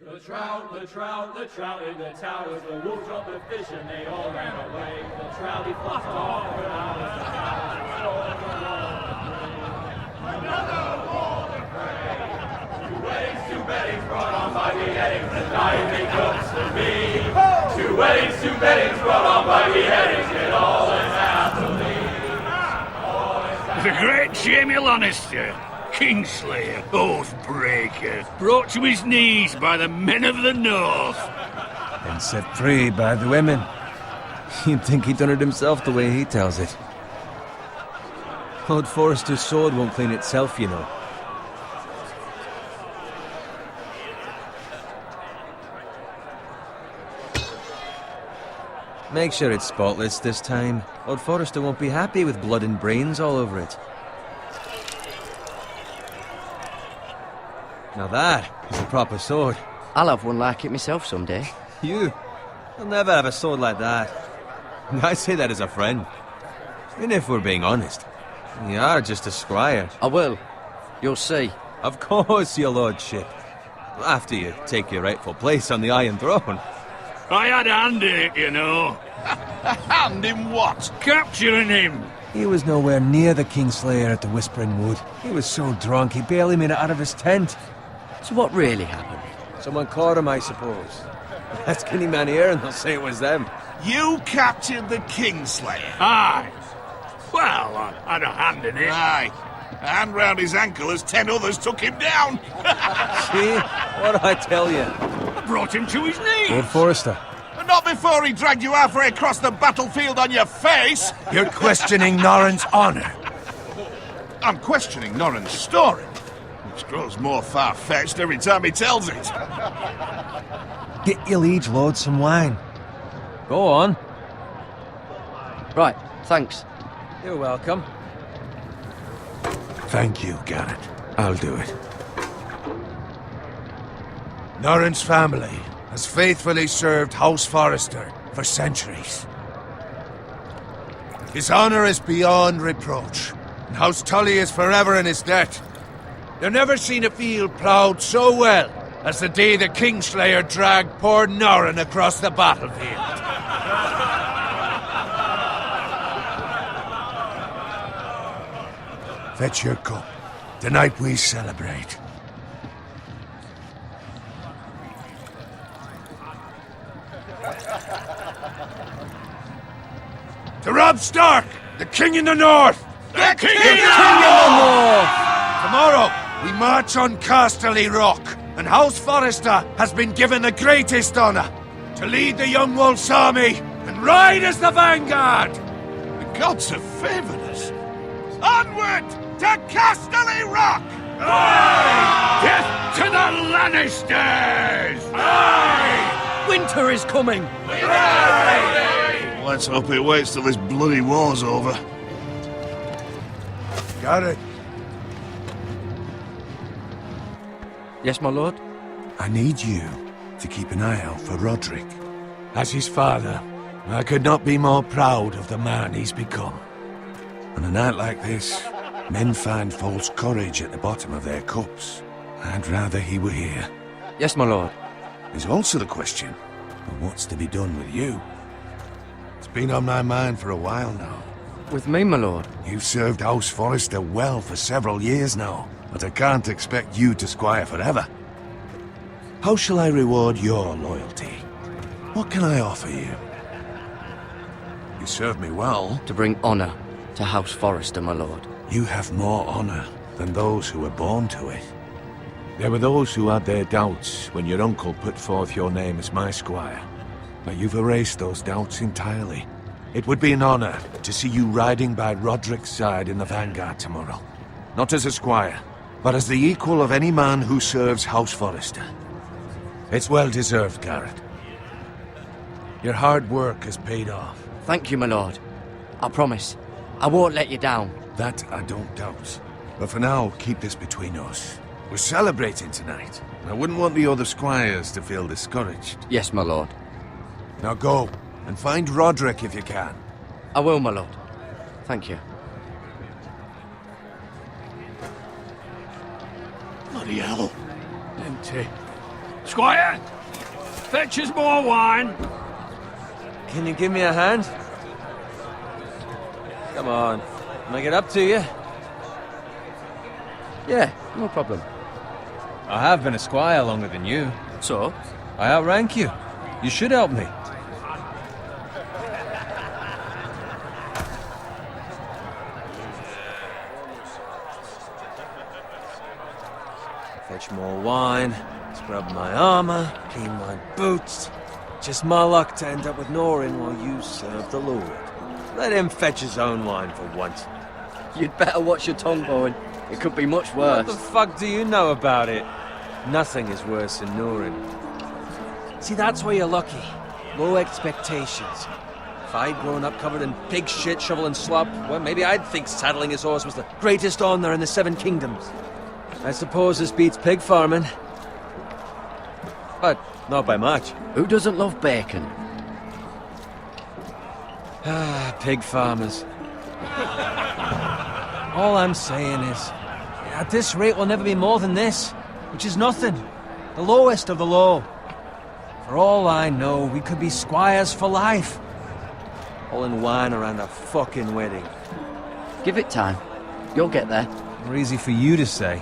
The trout in the towers, the wolves dropped the fish and they all ran away. The trout he flopped off and out of the another war prey. Two weddings brought on by beheadings, and dying make cooks for me. Two weddings brought on by beheadings, get all in happily. The great Jaime Lannister, Kingslayer, Oathbreaker, brought to his knees by the men of the North. And set free by the women. You'd think he'd done it himself the way he tells it. Old Forrester's sword won't clean itself, you know. Make sure it's spotless this time. Lord Forrester won't be happy with blood and brains all over it. Now that is a proper sword. I'll have one like it myself someday. You? You'll never have a sword like that. I say that as a friend. And if we're being honest, you are just a squire. I will. You'll see. Of course, your lordship. After you take your rightful place on the Iron Throne. I had a hand in it, you know. A hand in what? Capturing him. He was nowhere near the Kingslayer at the Whispering Wood. He was so drunk he barely made it out of his tent. So what really happened? Someone caught him, I suppose. Ask any man here and they'll say it was them. You captured the Kingslayer? Aye. Well, I had a hand in it. Aye. A hand round his ankle as 10 others took him down. See? What'd I tell you? I brought him to his knees. Lord Forrester. But not before he dragged you halfway across the battlefield on your face. You're questioning Norrin's honor. I'm questioning Norrin's story, which grows more far-fetched every time he tells it. Get your liege lord some wine. Go on. Right, thanks. You're welcome. Thank you, Garrett. I'll do it. Norrin's family has faithfully served House Forrester for centuries. His honor is beyond reproach, and House Tully is forever in his debt. They've never seen a field ploughed so well as the day the Kingslayer dragged poor Norrin across the battlefield. Fetch your cup. Tonight we celebrate. To Robb Stark, the King in the North! The King in the North! Tomorrow, we march on Casterly Rock, and House Forrester has been given the greatest honor to lead the Young Wolf's army and ride as the vanguard! The gods have favored us. Onward to Casterly Rock! Aye! Death to the Lannisters! Aye! Winter is coming! Let's hope it waits till this bloody war's over. Got it. Yes, my lord? I need you to keep an eye out for Roderick. As his father, I could not be more proud of the man he's become. On a night like this, men find false courage at the bottom of their cups. I'd rather he were here. Yes, my lord. There's also the question of what's to be done with you. It's been on my mind for a while now. With me, my lord? You've served House Forrester well for several years now, but I can't expect you to squire forever. How shall I reward your loyalty? What can I offer you? You serve me well. To bring honor to House Forrester, my lord. You have more honor than those who were born to it. There were those who had their doubts when your uncle put forth your name as my squire. But you've erased those doubts entirely. It would be an honor to see you riding by Roderick's side in the vanguard tomorrow. Not as a squire, but as the equal of any man who serves House Forrester. It's well deserved, Garrett. Your hard work has paid off. Thank you, my lord. I promise. I won't let you down. That I don't doubt. But for now, keep this between us. We're celebrating tonight. I wouldn't want the other squires to feel discouraged. Yes, my lord. Now go, and find Roderick if you can. I will, my lord. Thank you. Bloody hell. Empty. Squire, fetch us more wine. Can you give me a hand? Come on. Make it up to you. Yeah, no problem. I have been a squire longer than you. So? I outrank you. You should help me. Fetch more wine, scrub my armor, clean my boots. Just my luck to end up with Norin while you serve the Lord. Let him fetch his own wine for once. You'd better watch your tongue, Bowen. It could be much worse. What the fuck do you know about it? Nothing is worse than Norin. See, that's why you're lucky. Low expectations. If I'd grown up covered in pig shit, shovel and slop, well, maybe I'd think saddling his horse was the greatest honor in the Seven Kingdoms. I suppose this beats pig farming. But not by much. Who doesn't love bacon? Ah, pig farmers. All I'm saying is, at this rate we'll never be more than this, which is nothing. The lowest of the low. For all I know, we could be squires for life. Pulling wine around a fucking wedding. Give it time. You'll get there. More easy for you to say.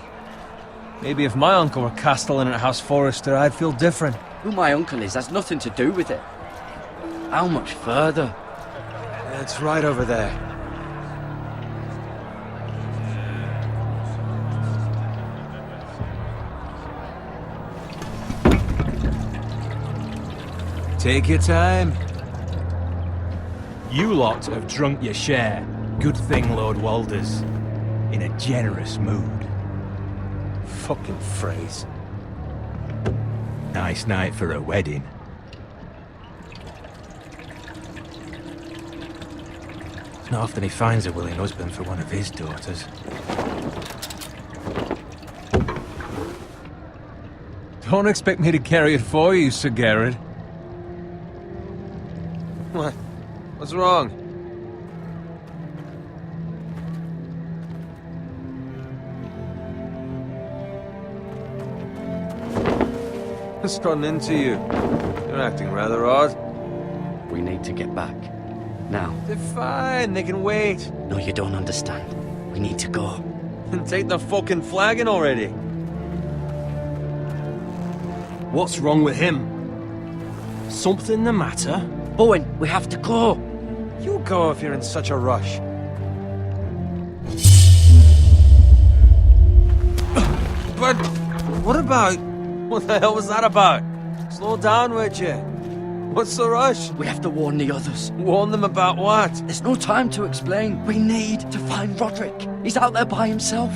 Maybe if my uncle were castellan at House Forrester, I'd feel different. Who my uncle is has nothing to do with it. How much further? It's right over there. Take your time. You lot have drunk your share. Good thing Lord Walder's in a generous mood. Fucking phrase. Nice night for a wedding. It's not often he finds a willing husband for one of his daughters. Don't expect me to carry it for you, Sir Garrett. What? What's wrong? What's gotten into you? You're acting rather odd. We need to get back. Now. They're fine, they can wait. No, you don't understand. We need to go. And take the fucking flagon already. What's wrong with him? Something the matter? Bowen, we have to go. You go if you're in such a rush. But what about... What the hell was that about? Slow down, would you? What's the rush? We have to warn the others. Warn them about what? There's no time to explain. We need to find Roderick. He's out there by himself.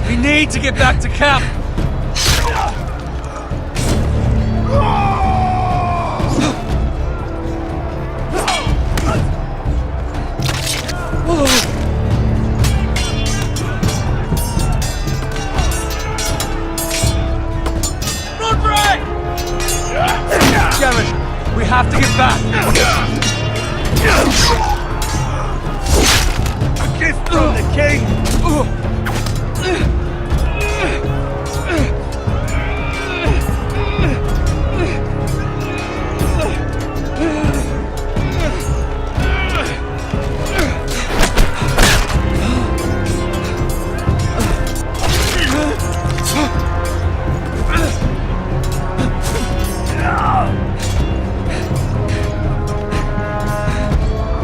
We need to get back to camp! Garrett, we have to get back! A gift from the king!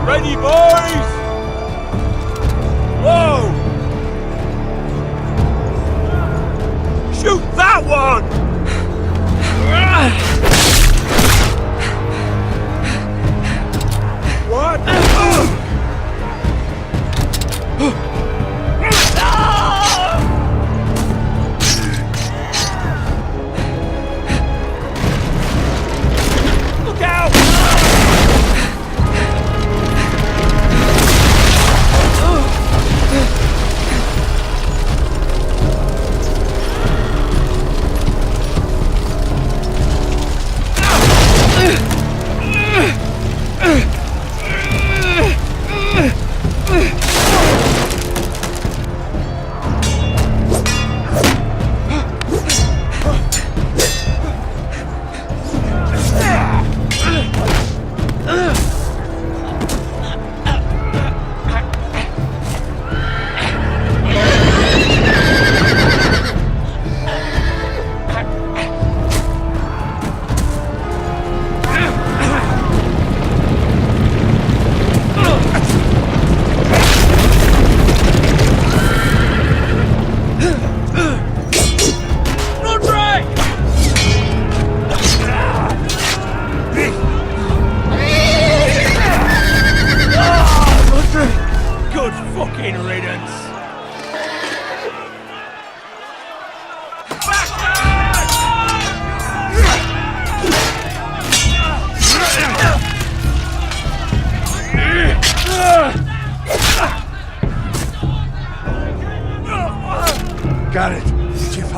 Ready, boys! Whoa! Shoot that one! What? Look out!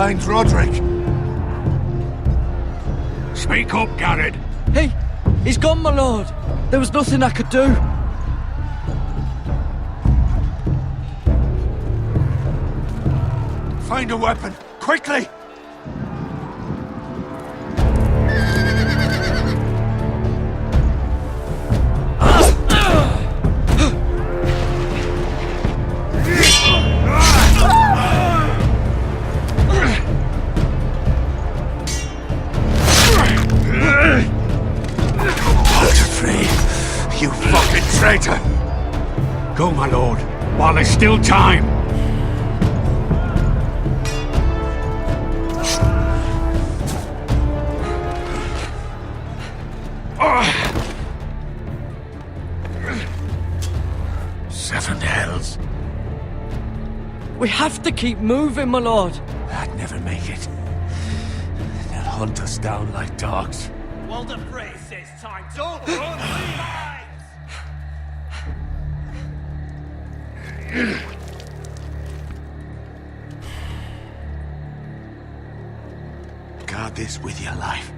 find Roderick. Speak up, Garrett. He's gone, my lord. There was nothing I could do. Find a weapon, quickly! You fucking traitor! Go, my lord, while there's still time. Seven hells. We have to keep moving, my lord. I'd never make it. They'll hunt us down like dogs. Walder Frey says time. Don't run, Guard this with your life.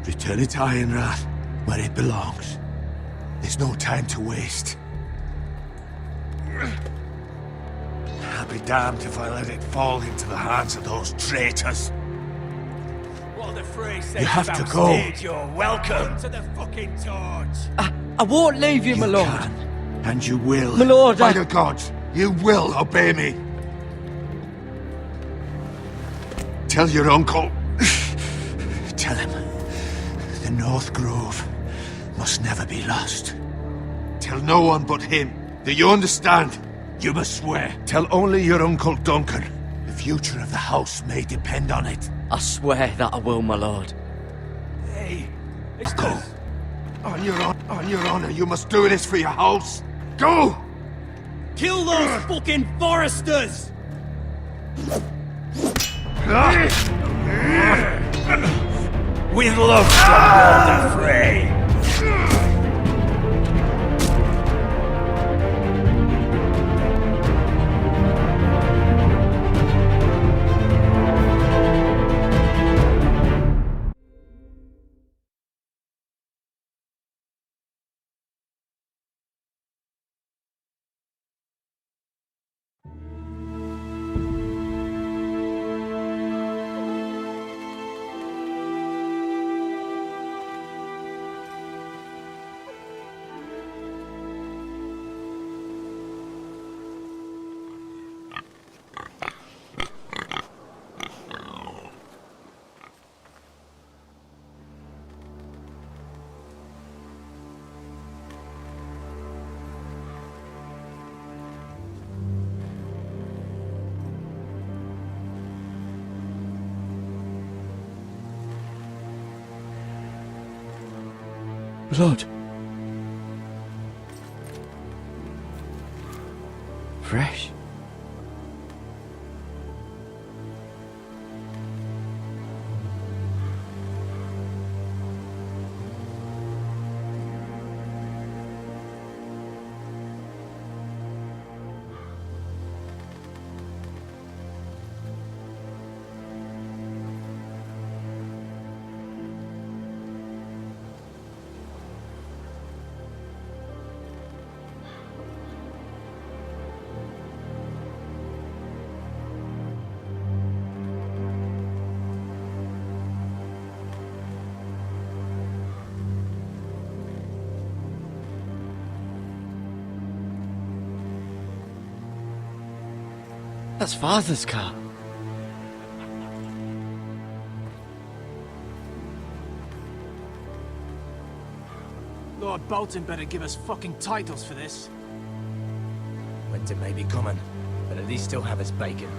Return it to Ironrath, where it belongs. There's no time to waste. I'll be damned if I let it fall into the hands of those traitors. Walder Frey says You have to go. You're welcome to the fucking torch. I won't leave you, my lord. Can, and you will. My lord, By the gods, you will obey me. Tell your uncle. Tell him the North Grove must never be lost. Tell no one but him. Do you understand? You must swear. Tell only your Uncle Duncan. The future of the house may depend on it. I swear that I will, my lord. Hey, it's Go. On your honor, you must do this for your house. Go! Kill those fucking Forresters! With love from Walder Frey. Blood. Fresh. That's Father's car. Lord Bolton better give us fucking titles for this. Winter may be coming, but at least he'll have his bacon.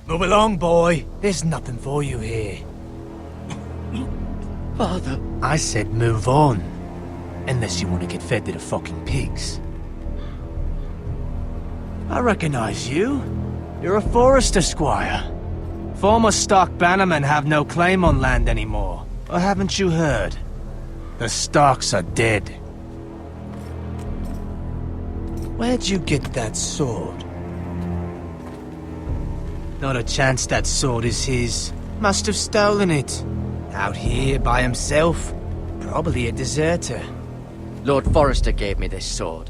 Move along, boy. There's nothing for you here. Father. I said move on. Unless you want to get fed to the fucking pigs. I recognize you. You're a Forrester squire. Former Stark bannermen have no claim on land anymore. Or haven't you heard? The Starks are dead. Where'd you get that sword? Not a chance that sword is his. Must have stolen it. Out here by himself. Probably a deserter. Lord Forrester gave me this sword.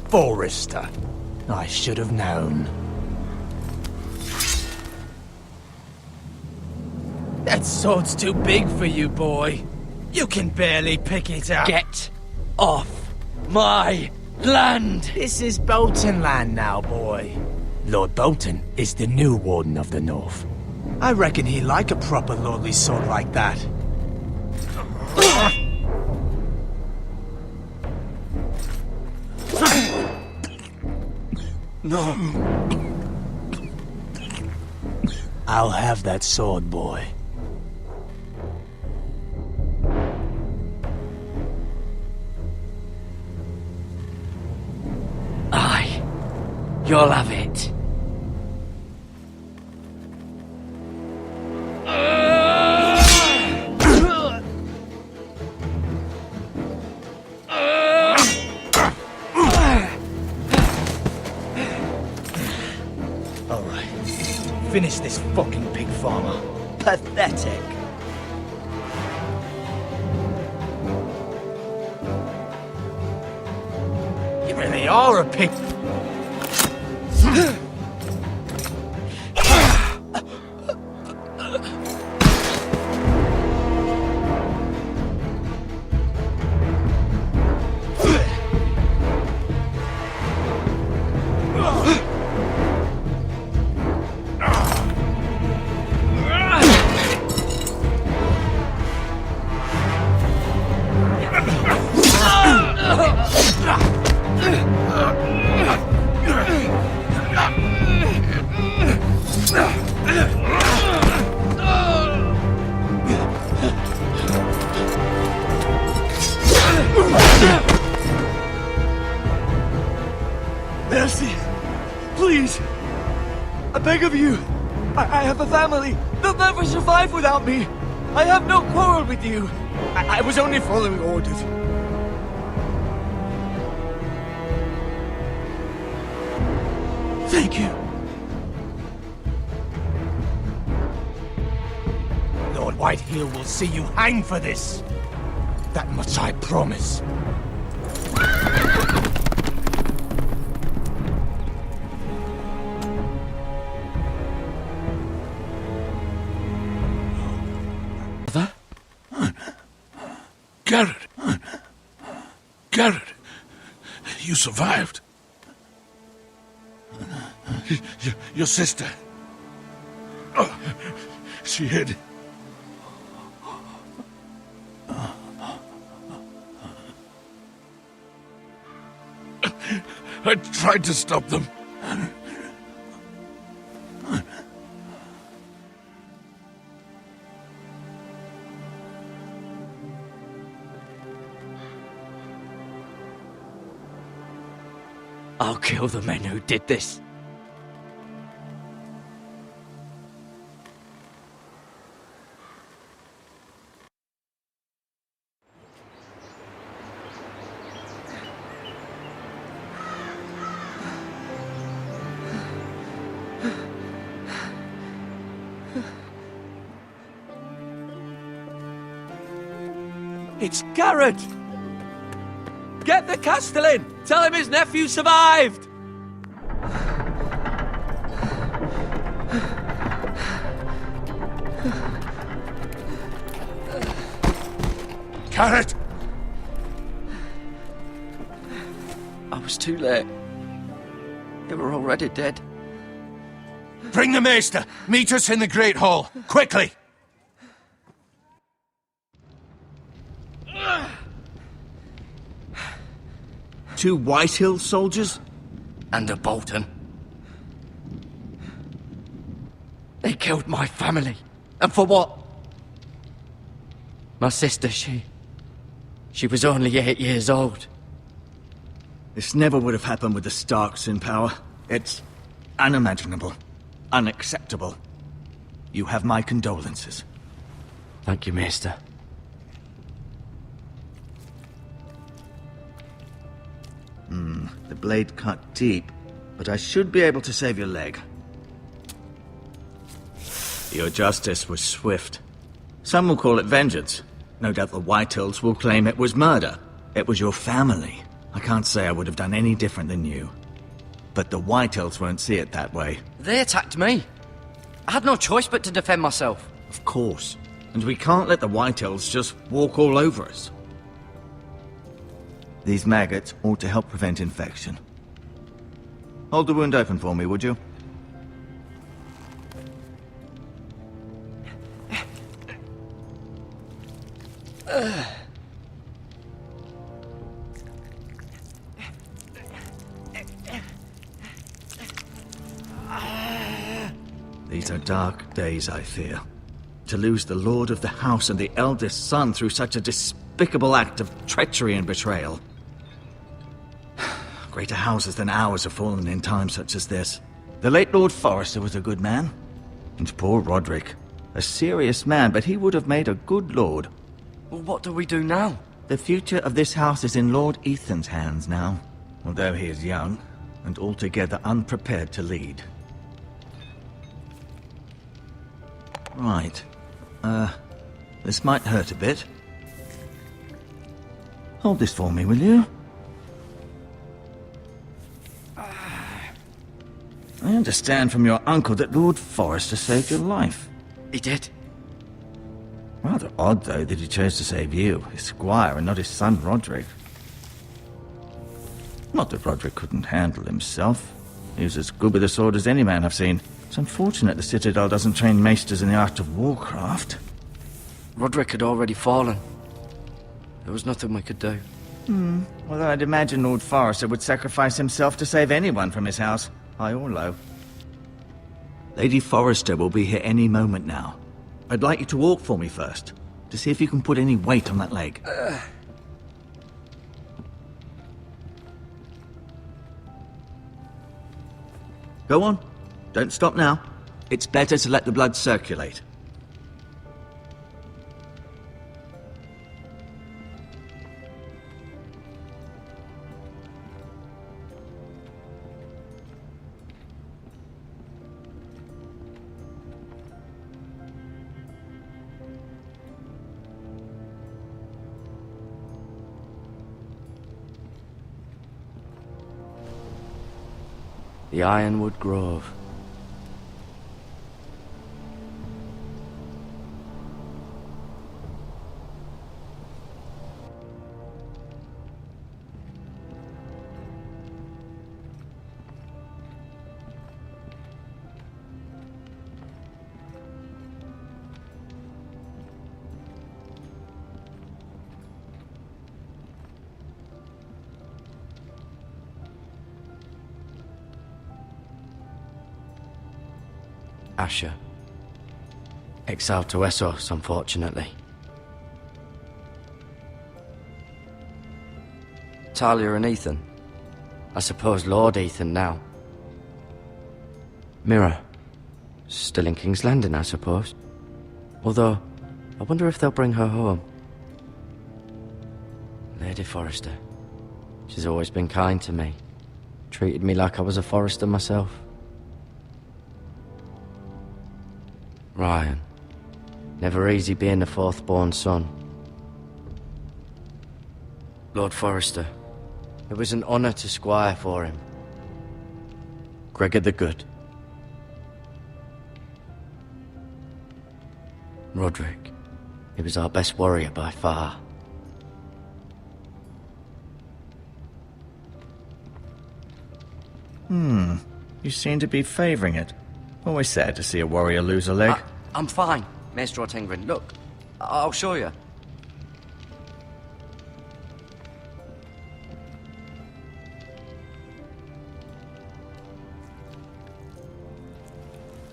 Forrester. I should have known. That sword's too big for you, boy. You can barely pick it up. Get off my land! This is Bolton land now, boy. Lord Bolton is the new Warden of the North. I reckon he like a proper lordly sword like that. No. I'll have that sword, boy. Aye. You'll have it. Alright. Finish this fucking pig farmer. Pathetic. You really are a pig. Mercy! Please! I beg of you! I have a family! They'll never survive without me! I have no quarrel with you! I was only following orders. Thank you. Lord Whitehill will see you hang for this. That much I promise. Garrett! Garrett! You survived. Your sister. Oh, she hid. I tried to stop them. I'll kill the men who did this. It's Garrett! Get the Castellan! Tell him his nephew survived! Garrett! I was too late. They were already dead. Bring the maester! Meet us in the Great Hall! Quickly! Two Whitehill soldiers? And a Bolton. They killed my family. And for what? My sister, she was only 8 years old. This never would have happened with the Starks in power. It's unimaginable. The blade cut deep, but I should be able to save your leg. Your justice was swift. Some will call it vengeance. No doubt the Whitehills will claim it was murder. It was your family. I can't say I would have done any different than you. But the Whitehills won't see it that way. They attacked me. I had no choice but to defend myself. Of course. And we can't let the Whitehills just walk all over us. These maggots ought to help prevent infection. Hold the wound open for me, would you? These are dark days, I fear. To lose the lord of the house and the eldest son through such a despicable act of treachery and betrayal. Greater houses than ours have fallen in times such as this. The late Lord Forrester was a good man. And poor Roderick. A serious man, but he would have made a good lord. Well, what do we do now? The future of this house is in Lord Ethan's hands now. Although he is young, and altogether unprepared to lead. Right. This might hurt a bit. Hold this for me, will you? I understand from your uncle that Lord Forrester saved your life. He did. Rather odd, though, that he chose to save you, his squire, and not his son Roderick. Not that Roderick couldn't handle himself. He was as good with a sword as any man I've seen. It's unfortunate the Citadel doesn't train maesters in the art of warcraft. Roderick had already fallen. There was nothing we could do. Although I'd imagine Lord Forrester would sacrifice himself to save anyone from his house, high or low. Lady Forrester will be here any moment now. I'd like you to walk for me first, to see if you can put any weight on that leg. Go on. Don't stop now. It's better to let the blood circulate. The Ironwood Grove. Asher. Exiled to Essos, unfortunately. Talia and Ethan. I suppose Lord Ethan now. Mira. Still in King's Landing, I suppose. Although, I wonder if they'll bring her home. Lady Forrester. She's always been kind to me. Treated me like I was a Forrester myself. Ryan. Never easy being the fourth-born son. Lord Forrester. It was an honor to squire for him. Gregor the Good. Roderick. He was our best warrior by far. You seem to be favoring it. Always sad to see a warrior lose a leg. I'm fine, Maester Ortengrin. Look, I'll show you.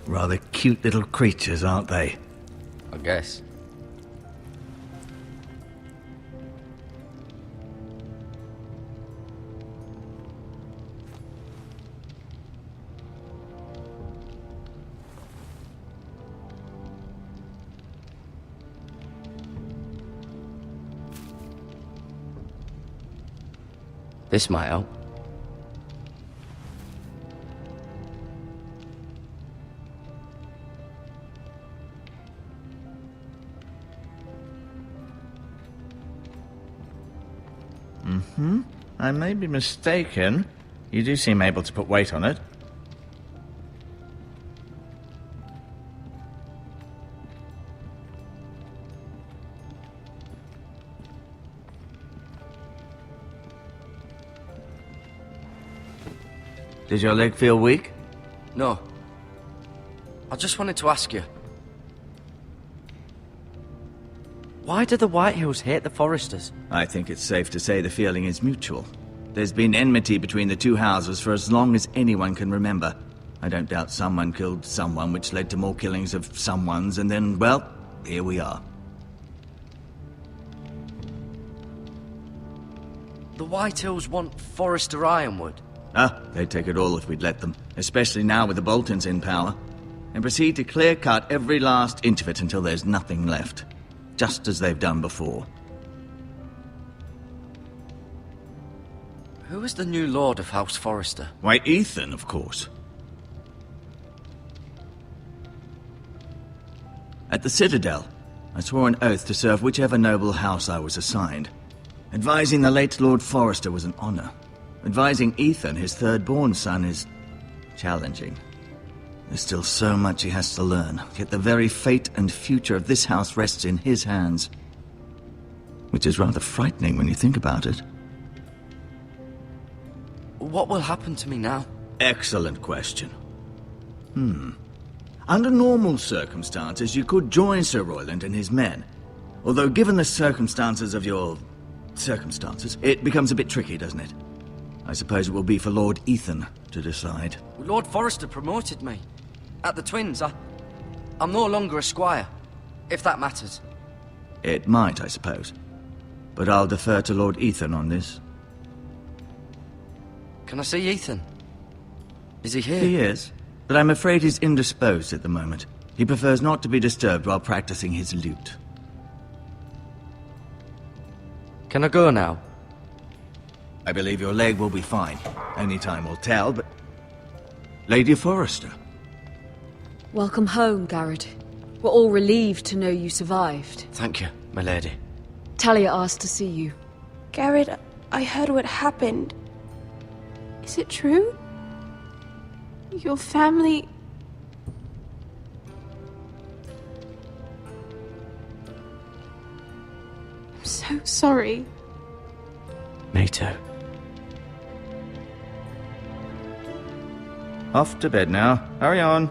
Rather cute little creatures, aren't they? I guess. This might help. I may be mistaken. You do seem able to put weight on it. Did your leg feel weak? No. I just wanted to ask you. Why do the Whitehills hate the Forresters? I think it's safe to say the feeling is mutual. There's been enmity between the two houses for as long as anyone can remember. I don't doubt someone killed someone, which led to more killings of someones, and then, well, here we are. The Whitehills want Forrester Ironwood. They'd take it all if we'd let them, especially now with the Boltons in power, and proceed to clear-cut every last inch of it until there's nothing left, just as they've done before. Who is the new Lord of House Forrester? Why, Ethan, of course. At the Citadel, I swore an oath to serve whichever noble house I was assigned. Advising the late Lord Forrester was an honor. Advising Ethan, his third-born son, is challenging. There's still so much he has to learn, yet the very fate and future of this house rests in his hands. Which is rather frightening when you think about it. What will happen to me now? Excellent question. Under normal circumstances, you could join Sir Royland and his men. Although given the circumstances of your circumstances, it becomes a bit tricky, doesn't it? I suppose it will be for Lord Ethan to decide. Lord Forrester promoted me. At the Twins, I'm no longer a squire, if that matters. It might, I suppose. But I'll defer to Lord Ethan on this. Can I see Ethan? Is he here? He is, but I'm afraid he's indisposed at the moment. He prefers not to be disturbed while practicing his lute. Can I go now? I believe your leg will be fine. Only time will tell, but... Lady Forrester. Welcome home, Garrett. We're all relieved to know you survived. Thank you, my lady. Talia asked to see you. Garrett, I heard what happened. Is it true? Your family... I'm so sorry. Me too. Off to bed now. Hurry on.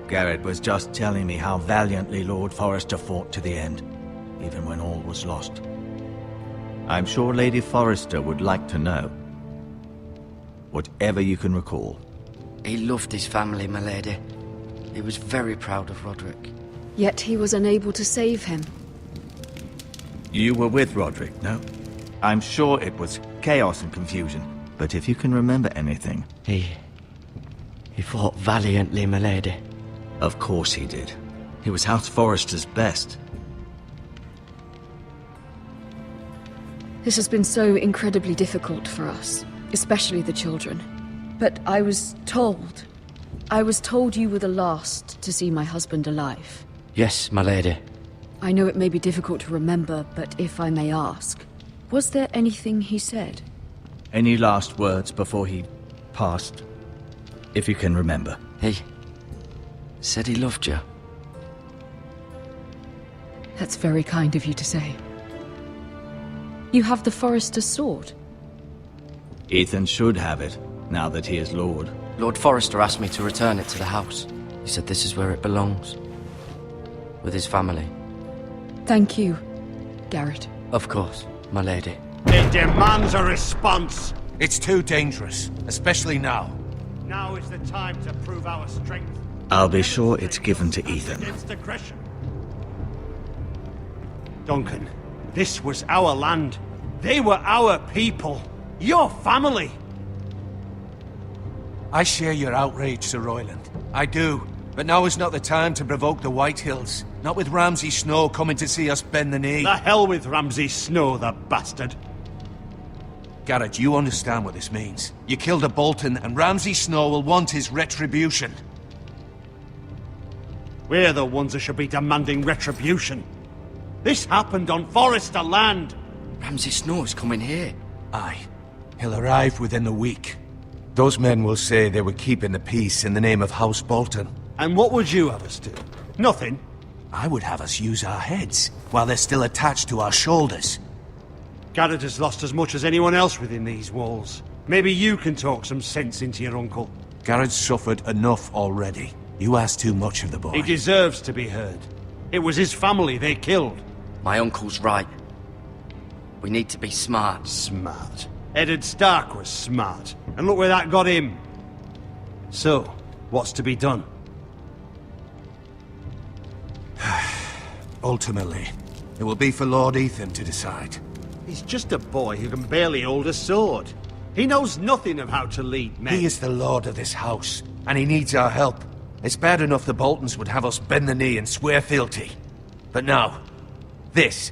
Garrett was just telling me how valiantly Lord Forrester fought to the end, even when all was lost. I'm sure Lady Forrester would like to know. Whatever you can recall. He loved his family, my lady. He was very proud of Roderick. Yet he was unable to save him. You were with Roderick, no? I'm sure it was chaos and confusion, but if you can remember anything... He fought valiantly, my lady. Of course he did. He was House Forrester's best. This has been so incredibly difficult for us, especially the children. But I was told you were the last to see my husband alive. Yes, my lady. I know it may be difficult to remember, but if I may ask, was there anything he said? Any last words before he passed? If you can remember. He said he loved you. That's very kind of you to say. You have the Forrester's sword. Ethan should have it, now that he is Lord. Lord Forrester asked me to return it to the house. He said this is where it belongs. With his family. Thank you, Garrett. Of course, my lady. It demands a response. It's too dangerous, especially now. Now is the time to prove our strength. I'll be sure it's given to Ethan. Against aggression. Duncan, this was our land. They were our people. Your family. I share your outrage, Sir Royland. I do. But now is not the time to provoke the Whitehills. Not with Ramsay Snow coming to see us bend the knee. The hell with Ramsay Snow, the bastard. Garrett, you understand what this means. You killed a Bolton, and Ramsay Snow will want his retribution. We're the ones who should be demanding retribution. This happened on Forrester land. Ramsay Snow's coming here. Aye. He'll arrive within a week. Those men will say they were keeping the peace in the name of House Bolton. And what would you have us do? Nothing. I would have us use our heads, while they're still attached to our shoulders. Garrett has lost as much as anyone else within these walls. Maybe you can talk some sense into your uncle. Garrett's suffered enough already. You ask too much of the boy. He deserves to be heard. It was his family they killed. My uncle's right. We need to be smart. Smart. Eddard Stark was smart. And look where that got him. So, what's to be done? Ultimately, it will be for Lord Ethan to decide. He's just a boy who can barely hold a sword. He knows nothing of how to lead men. He is the lord of this house, and he needs our help. It's bad enough the Boltons would have us bend the knee and swear fealty. But now, this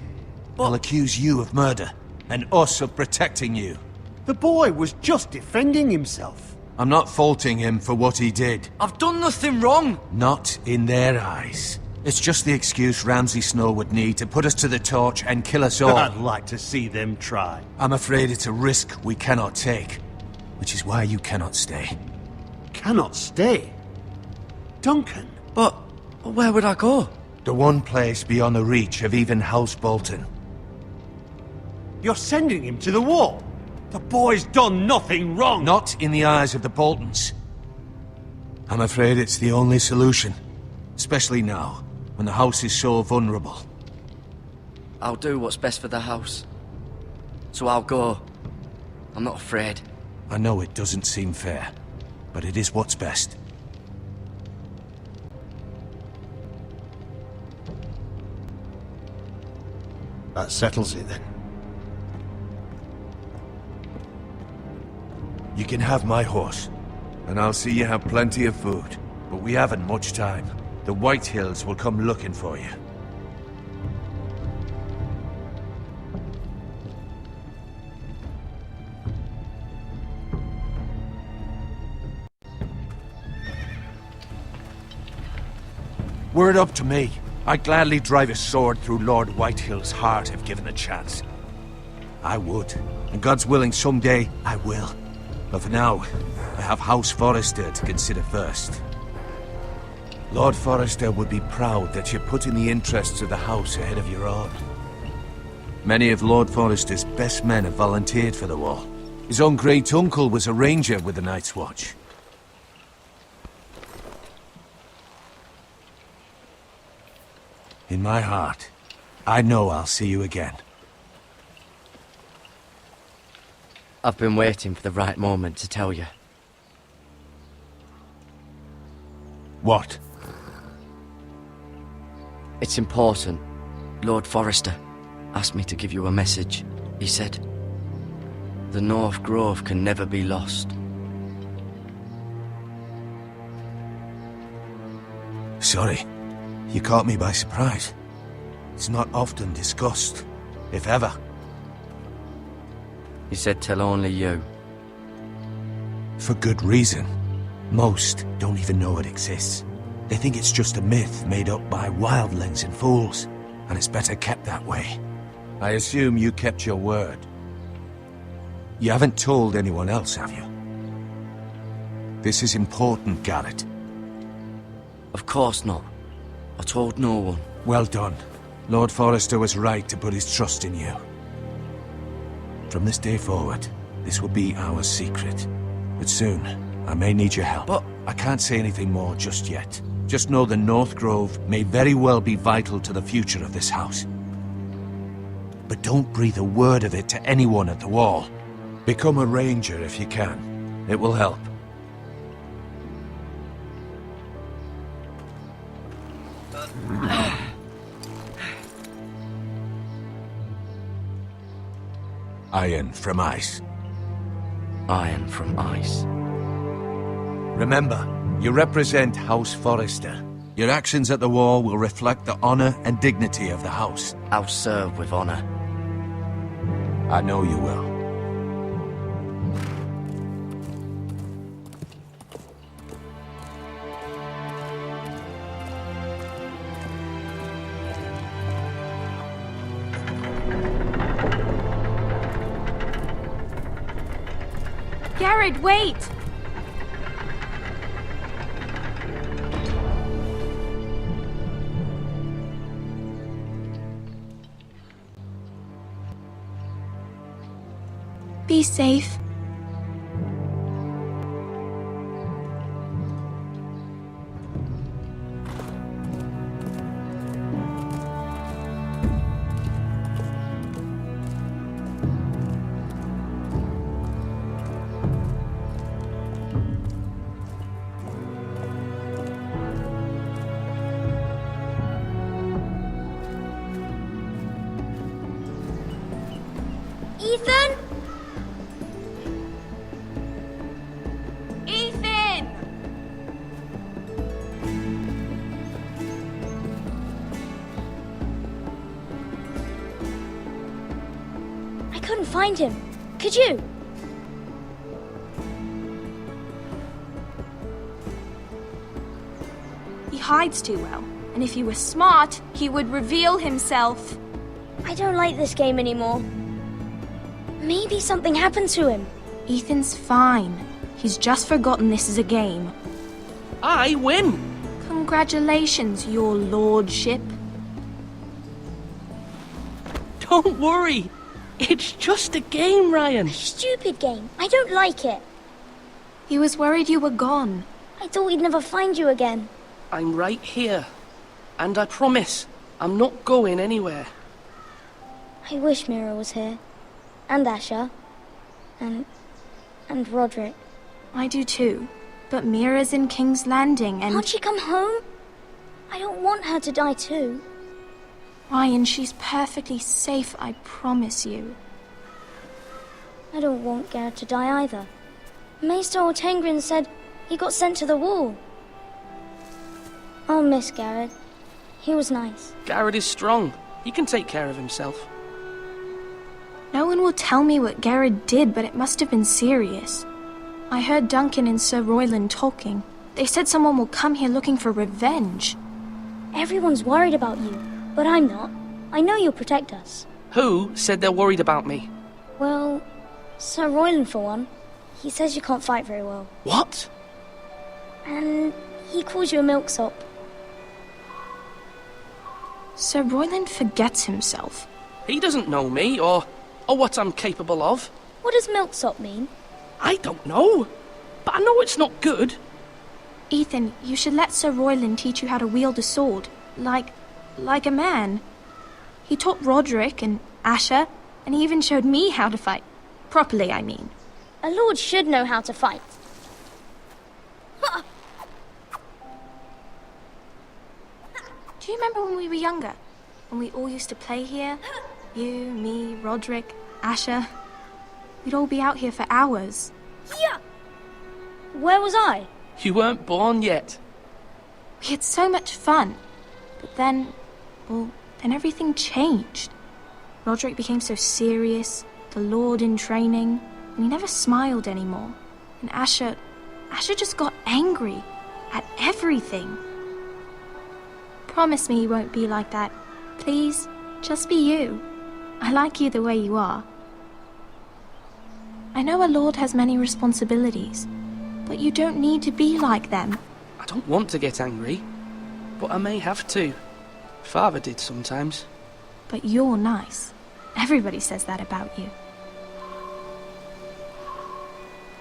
will accuse you of murder, and us of protecting you. The boy was just defending himself. I'm not faulting him for what he did. I've done nothing wrong. Not in their eyes. It's just the excuse Ramsay Snow would need to put us to the torch and kill us all. I'd like to see them try. I'm afraid it's a risk we cannot take, which is why you cannot stay. Cannot stay? Duncan? But where would I go? The one place beyond the reach of even House Bolton. You're sending him to the wall? The boy's done nothing wrong! Not in the eyes of the Boltons. I'm afraid it's the only solution. Especially now, when the house is so vulnerable. I'll do what's best for the house. So I'll go. I'm not afraid. I know it doesn't seem fair, but it is what's best. That settles it then. You can have my horse, and I'll see you have plenty of food. But we haven't much time. The White Hills will come looking for you. Were it up to me, I'd gladly drive a sword through Lord Whitehill's heart if given the chance. I would, and God's willing someday I will. But for now, I have House Forrester to consider first. Lord Forrester would be proud that you're putting the interests of the house ahead of your own. Many of Lord Forrester's best men have volunteered for the war. His own great-uncle was a ranger with the Night's Watch. In my heart, I know I'll see you again. I've been waiting for the right moment to tell you. What? It's important. Lord Forrester asked me to give you a message. He said, the North Grove can never be lost. Sorry. You caught me by surprise. It's not often discussed, if ever. He said tell only you. For good reason. Most don't even know it exists. They think it's just a myth made up by wildlings and fools, and it's better kept that way. I assume you kept your word. You haven't told anyone else, have you? This is important, Garrett. Of course not. I told no one. Well done. Lord Forrester was right to put his trust in you. From this day forward, this will be our secret. But soon, I may need your help. But I can't say anything more just yet. Just know the North Grove may very well be vital to the future of this house. But don't breathe a word of it to anyone at the wall. Become a ranger if you can. It will help. Iron from ice. Iron from ice. Remember, you represent House Forrester. Your actions at the war will reflect the honor and dignity of the house. I'll serve with honor. I know you will. Garrett, wait! Be safe. Ethan? I couldn't find him. Could you? He hides too well, and if he were smart, he would reveal himself. I don't like this game anymore. Maybe something happened to him. Ethan's fine. He's just forgotten this is a game. I win! Congratulations, your lordship. Don't worry. It's just a game, Ryan. Stupid game. I don't like it. He was worried you were gone. I thought we'd never find you again. I'm right here. And I promise, I'm not going anywhere. I wish Mira was here. And Asher. And Roderick. I do too. But Mira's in King's Landing and... Can't she come home? I don't want her to die too. Ryan, she's perfectly safe, I promise you. I don't want Garrett to die either. Maester Ortengrin said he got sent to the wall. I'll miss Garrett. He was nice. Garrett is strong. He can take care of himself. No one will tell me what Garrett did, but it must have been serious. I heard Duncan and Sir Royland talking. They said someone will come here looking for revenge. Everyone's worried about you, but I'm not. I know you'll protect us. Who said they're worried about me? Well, Sir Royland for one. He says you can't fight very well. What? And he calls you a milksop. Sir Royland forgets himself. He doesn't know me, or what I'm capable of. What does milksop mean? I don't know, but I know it's not good. Ethan, you should let Sir Royland teach you how to wield a sword, like a man. He taught Roderick and Asher, and he even showed me how to fight. Properly, I mean. A lord should know how to fight. Do you remember when we were younger? When we all used to play here? You, me, Roderick, Asher. We'd all be out here for hours. Yeah. Where was I? You weren't born yet. We had so much fun. But then everything changed. Roderick became so serious, the Lord in training, and he never smiled anymore. And Asher just got angry at everything. Promise me you won't be like that. Please, just be you. I like you the way you are. I know a lord has many responsibilities, but you don't need to be like them. I don't want to get angry, but I may have to. Father did sometimes. But you're nice. Everybody says that about you.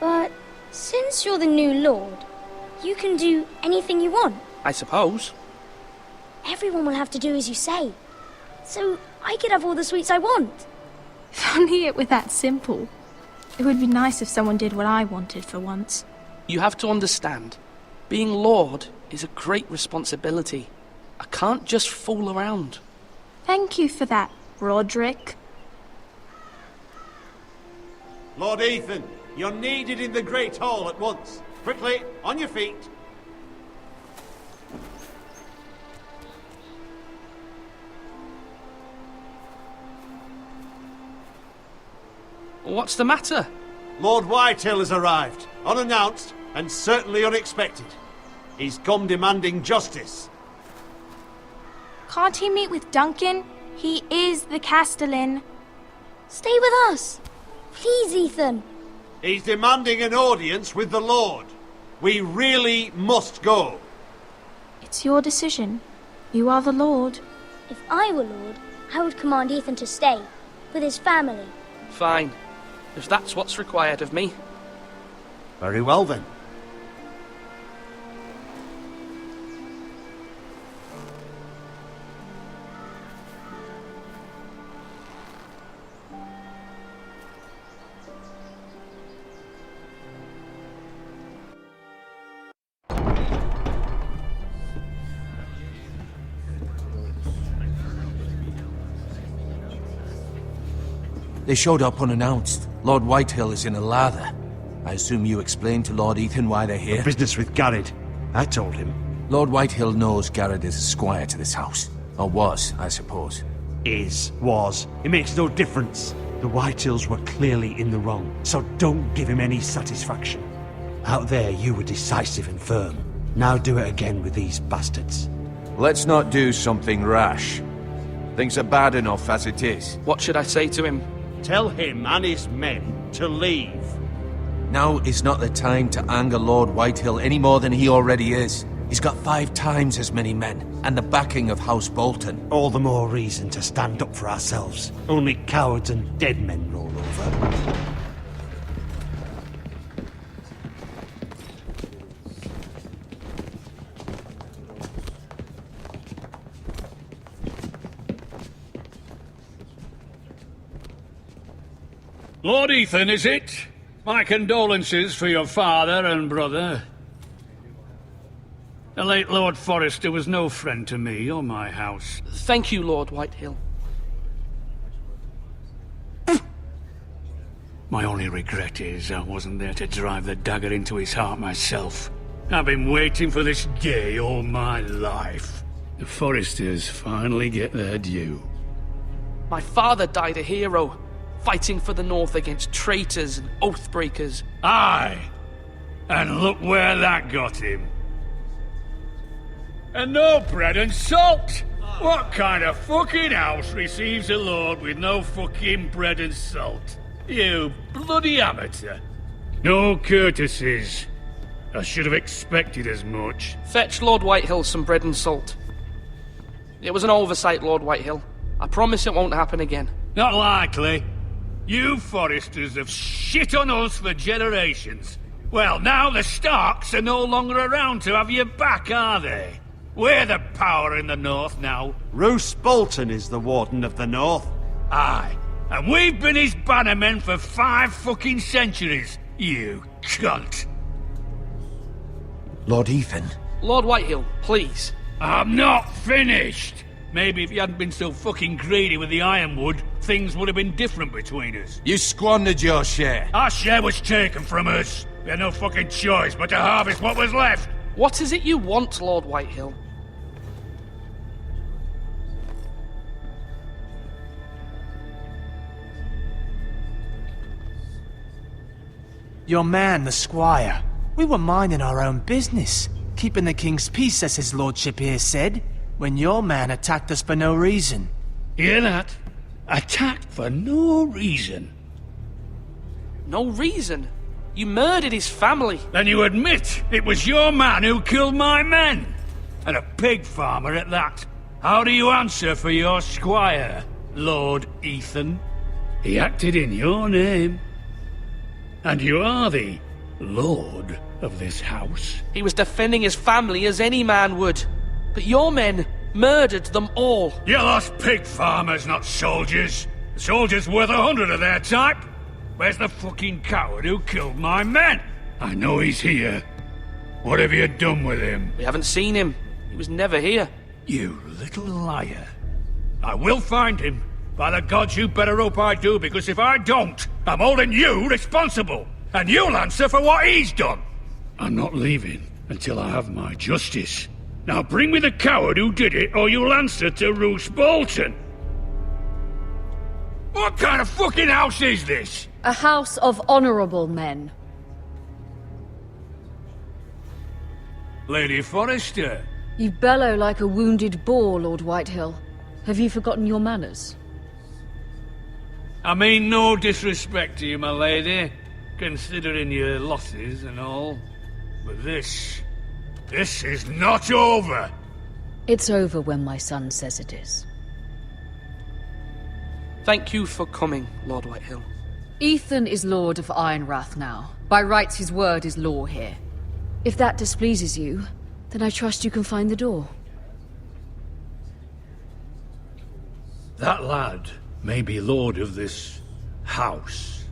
But since you're the new lord, you can do anything you want. I suppose. Everyone will have to do as you say. So I could have all the sweets I want. If only it were that simple. It would be nice if someone did what I wanted for once. You have to understand, being Lord is a great responsibility. I can't just fool around. Thank you for that, Roderick. Lord Ethan, you're needed in the Great Hall at once. Quickly, on your feet. What's the matter? Lord Whitehill has arrived, unannounced and certainly unexpected. He's come demanding justice. Can't he meet with Duncan? He is the Castellan. Stay with us. Please, Ethan. He's demanding an audience with the Lord. We really must go. It's your decision. You are the Lord. If I were Lord, I would command Ethan to stay, with his family. Fine. If that's what's required of me. Very well then. They showed up unannounced. Lord Whitehill is in a lather. I assume you explained to Lord Ethan why they're here? The business with Garrett. I told him. Lord Whitehill knows Garrett is a squire to this house. Or was, I suppose. Was. It makes no difference. The Whitehills were clearly in the wrong, so don't give him any satisfaction. Out there, you were decisive and firm. Now do it again with these bastards. Let's not do something rash. Things are bad enough as it is. What should I say to him? Tell him and his men to leave. Now is not the time to anger Lord Whitehill any more than he already is. He's got 5 times as many men, and the backing of House Bolton. All the more reason to stand up for ourselves. Only cowards and dead men roll over. Lord Ethan, is it? My condolences for your father and brother. The late Lord Forrester was no friend to me or my house. Thank you, Lord Whitehill. My only regret is I wasn't there to drive the dagger into his heart myself. I've been waiting for this day all my life. The Forresters finally get their due. My father died a hero, fighting for the North against traitors and oathbreakers. Aye, and look where that got him. And no bread and salt! What kind of fucking house receives a lord with no fucking bread and salt? You bloody amateur. No courtesies. I should have expected as much. Fetch Lord Whitehill some bread and salt. It was an oversight, Lord Whitehill. I promise it won't happen again. Not likely. You Forresters have shit on us for generations. Well, now the Starks are no longer around to have your back, are they? We're the power in the North now. Roose Bolton is the Warden of the North. Aye, and we've been his bannermen for 5 fucking centuries, you cunt. Lord Ethan? Lord Whitehill, please. I'm not finished. Maybe if you hadn't been so fucking greedy with the ironwood, things would have been different between us. You squandered your share. Our share was taken from us. We had no fucking choice but to harvest what was left. What is it you want, Lord Whitehill? Your man, the squire. We were minding our own business, keeping the king's peace, as his lordship here said, when your man attacked us for no reason. Hear that? Attacked for no reason. No reason? You murdered his family. Then you admit it was your man who killed my men. And a pig farmer at that. How do you answer for your squire, Lord Ethan? He acted in your name. And you are the lord of this house. He was defending his family as any man would. But your men murdered them all. You lost pig farmers, not soldiers. The soldiers worth 100 of their type. Where's the fucking coward who killed my men? I know he's here. What have you done with him? We haven't seen him. He was never here. You little liar. I will find him. By the gods, you better hope I do, because if I don't, I'm holding you responsible. And you'll answer for what he's done. I'm not leaving until I have my justice. Now bring me the coward who did it, or you'll answer to Roose Bolton. What kind of fucking house is this? A house of honorable men. Lady Forrester. You bellow like a wounded boar, Lord Whitehill. Have you forgotten your manners? I mean no disrespect to you, my lady. considering your losses and all. But this is not over! It's over when my son says it is. Thank you for coming, Lord Whitehill. Ethan is Lord of Ironrath now. By rights, his word is law here. If that displeases you, then I trust you can find the door. That lad may be lord of this house,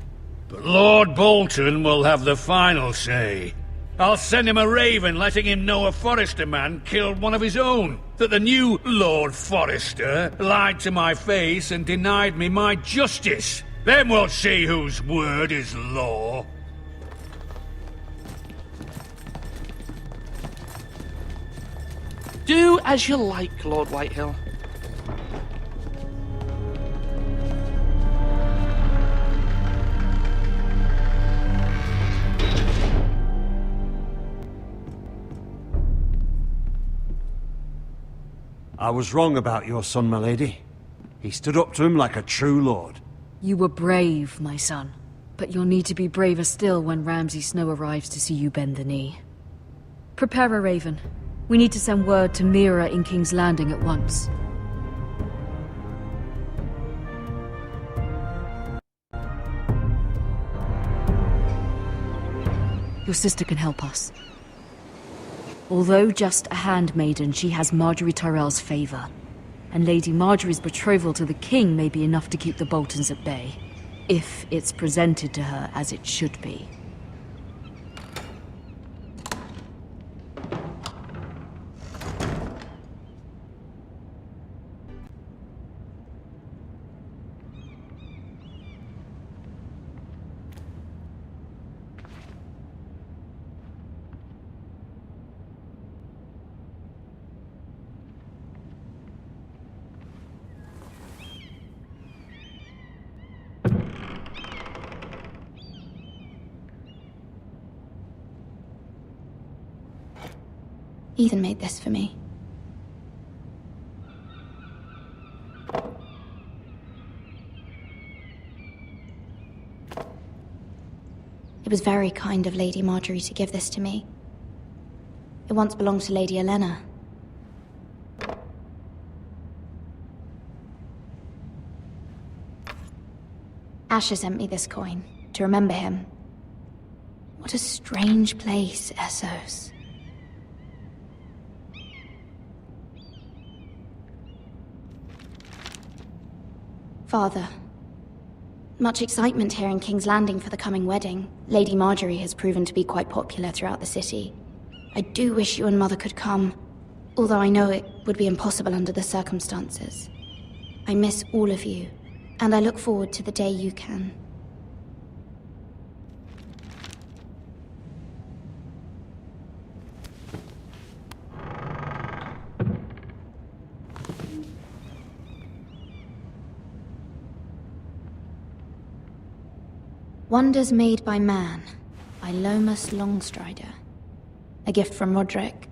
but Lord Bolton will have the final say. I'll send him a raven letting him know a Forrester man killed one of his own. That the new Lord Forrester lied to my face and denied me my justice. Then we'll see whose word is law. Do as you like, Lord Whitehill. I was wrong about your son, my lady. He stood up to him like a true lord. You were brave, my son. But you'll need to be braver still when Ramsay Snow arrives to see you bend the knee. Prepare a raven. We need to send word to Mira in King's Landing at once. Your sister can help us. Although just a handmaiden, she has Marjorie Tyrell's favor. And Lady Marjorie's betrothal to the king may be enough to keep the Boltons at bay. If it's presented to her as it should be. Ethan made this for me. It was very kind of Lady Marjorie to give this to me. It once belonged to Lady Elena. Asher sent me this coin to remember him. What a strange place, Essos. Father, much excitement here in King's Landing for the coming wedding. Lady Marjorie has proven to be quite popular throughout the city. I do wish you and Mother could come, although I know it would be impossible under the circumstances. I miss all of you, and I look forward to the day you can. Wonders Made by Man, by Lomas Longstrider. A gift from Roderick.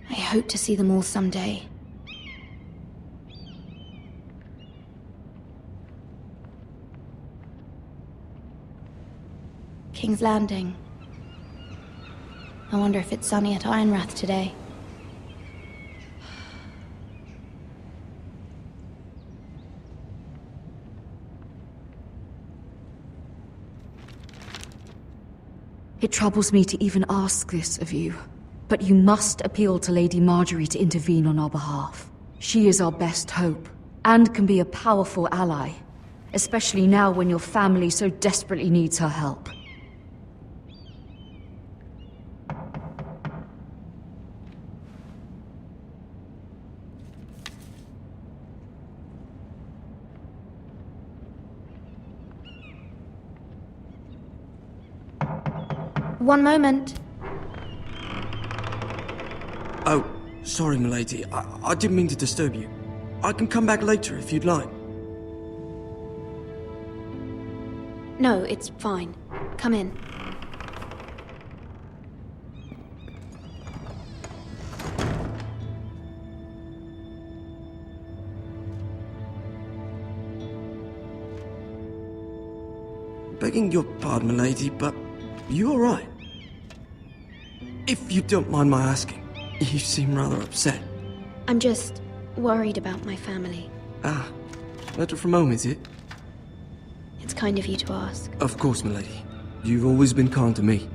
I hope to see them all someday. King's Landing. I wonder if it's sunny at Ironrath today. It troubles me to even ask this of you, but you must appeal to Lady Marjorie to intervene on our behalf. She is our best hope, and can be a powerful ally, especially now when your family so desperately needs her help. One moment. Oh, sorry, milady. I didn't mean to disturb you. I can come back later if you'd like. No, it's fine. Come in. Begging your pardon, milady, but you alright? If you don't mind my asking, you seem rather upset. I'm just worried about my family. Ah, letter from home, is it? It's kind of you to ask. Of course, milady. You've always been kind to me.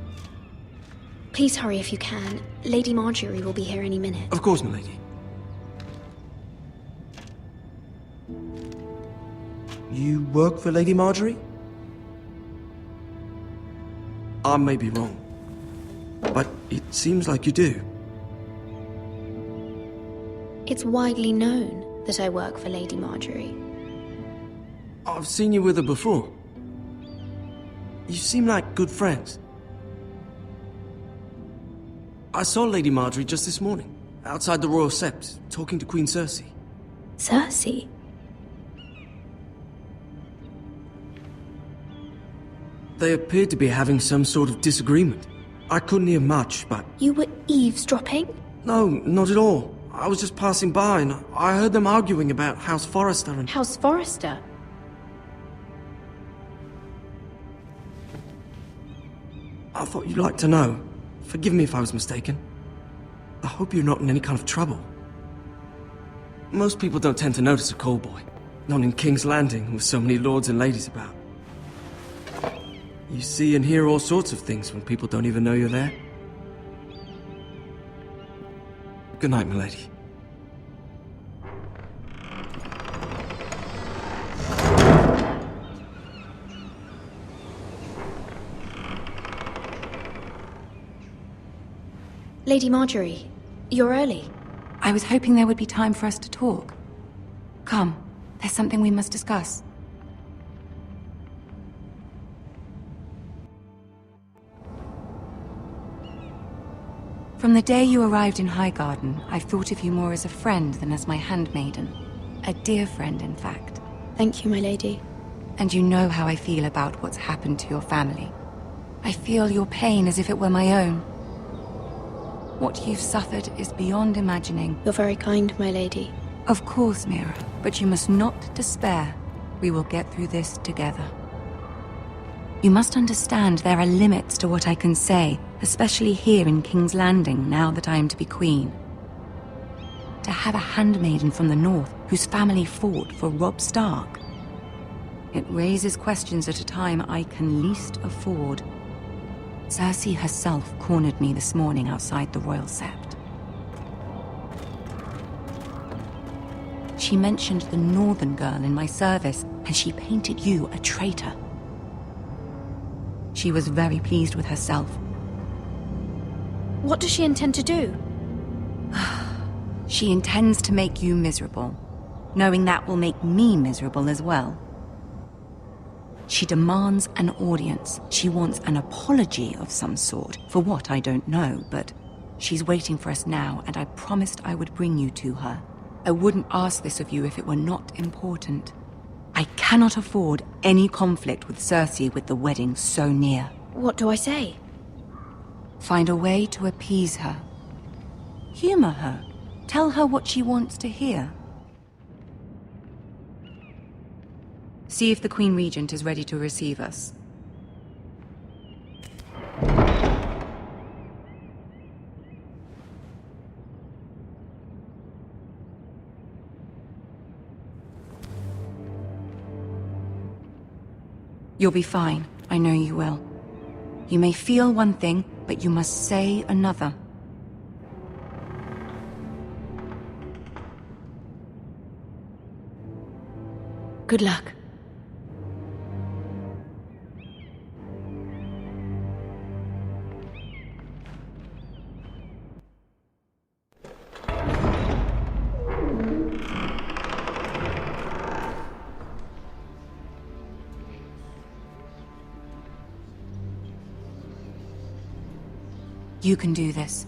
Please hurry if you can. Lady Marjorie will be here any minute. Of course, milady. You work for Lady Marjorie? I may be wrong, but it seems like you do. It's widely known that I work for Lady Marjorie. I've seen you with her before. You seem like good friends. I saw Lady Marjorie just this morning, outside the Royal Sept, talking to Queen Cersei. Cersei? They appeared to be having some sort of disagreement. I couldn't hear much, but... You were eavesdropping? No, not at all. I was just passing by and I heard them arguing about House Forrester and... House Forrester? I thought you'd like to know. Forgive me if I was mistaken. I hope you're not in any kind of trouble. Most people don't tend to notice a callboy. Not in King's Landing, with so many lords and ladies about. You see and hear all sorts of things when people don't even know you're there. Good night, milady. Lady Marjorie, you're early. I was hoping there would be time for us to talk. Come, there's something we must discuss. From the day you arrived in Highgarden, I've thought of you more as a friend than as my handmaiden. A dear friend, in fact. Thank you, my lady. And you know how I feel about what's happened to your family. I feel your pain as if it were my own. What you've suffered is beyond imagining. You're very kind, my lady. Of course, Mira, but you must not despair. We will get through this together. You must understand there are limits to what I can say, especially here in King's Landing, now that I am to be queen. To have a handmaiden from the north whose family fought for Robb Stark. It raises questions at a time I can least afford. Cersei herself cornered me this morning outside the Royal Sept. She mentioned the northern girl in my service, and she painted you a traitor. She was very pleased with herself. What does she intend to do? She intends to make you miserable, knowing that will make me miserable as well. She demands an audience. She wants an apology of some sort, for what I don't know, but she's waiting for us now, and I promised I would bring you to her. I wouldn't ask this of you if it were not important. I cannot afford any conflict with Cersei with the wedding so near. What do I say? Find a way to appease her. Humor her. Tell her what she wants to hear. See if the Queen Regent is ready to receive us. You'll be fine. I know you will. You may feel one thing, but you must say another. Good luck. You can do this.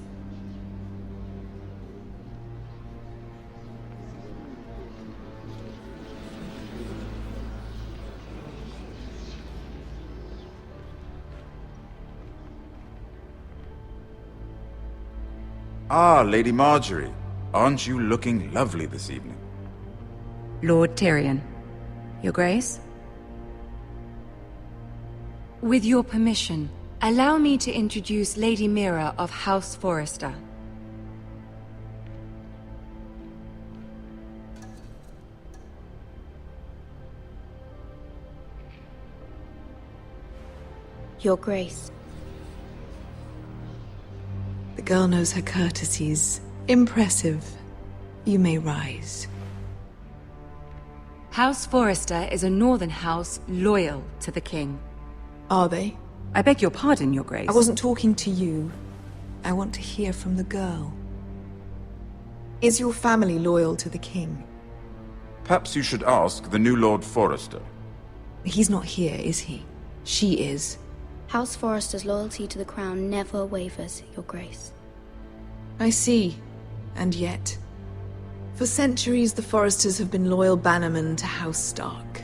Ah, Lady Marjorie. Aren't you looking lovely this evening? Lord Tyrion. Your Grace? With your permission, allow me to introduce Lady Mira of House Forrester. Your Grace. The girl knows her courtesies. Impressive. You may rise. House Forrester is a northern house loyal to the king. Are they? I beg your pardon, Your Grace. I wasn't talking to you. I want to hear from the girl. Is your family loyal to the king? Perhaps you should ask the new Lord Forrester. He's not here, is he? She is. House Forrester's loyalty to the crown never wavers, Your Grace. I see. And yet... For centuries, the Forresters have been loyal bannermen to House Stark.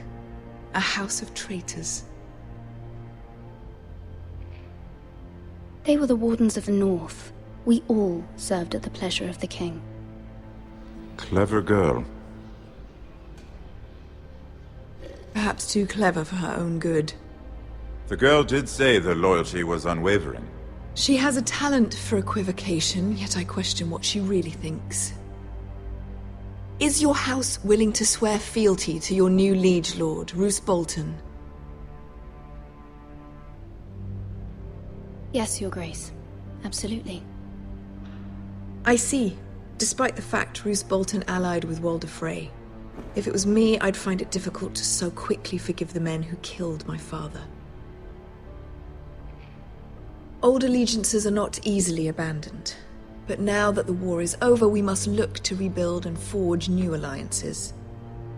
A house of traitors. They were the Wardens of the North. We all served at the pleasure of the king. Clever girl. Perhaps too clever for her own good. The girl did say their loyalty was unwavering. She has a talent for equivocation, yet I question what she really thinks. Is your house willing to swear fealty to your new liege lord, Roose Bolton? Yes, Your Grace. Absolutely. I see. Despite the fact Roose Bolton allied with Walder Frey. If it was me, I'd find it difficult to so quickly forgive the men who killed my father. Old allegiances are not easily abandoned. But now that the war is over, we must look to rebuild and forge new alliances.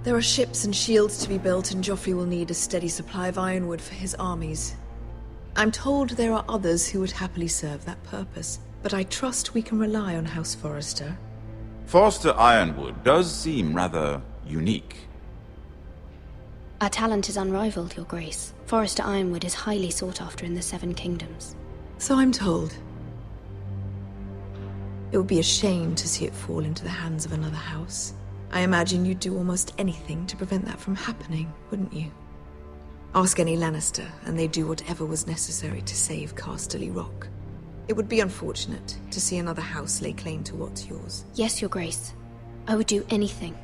There are ships and shields to be built, and Joffrey will need a steady supply of ironwood for his armies. I'm told there are others who would happily serve that purpose, but I trust we can rely on House Forrester. Forrester Ironwood does seem rather unique. Our talent is unrivaled, Your Grace. Forrester Ironwood is highly sought after in the Seven Kingdoms. So I'm told. It would be a shame to see it fall into the hands of another house. I imagine you'd do almost anything to prevent that from happening, wouldn't you? Ask any Lannister, and they'd do whatever was necessary to save Casterly Rock. It would be unfortunate to see another house lay claim to what's yours. Yes, Your Grace. I would do anything.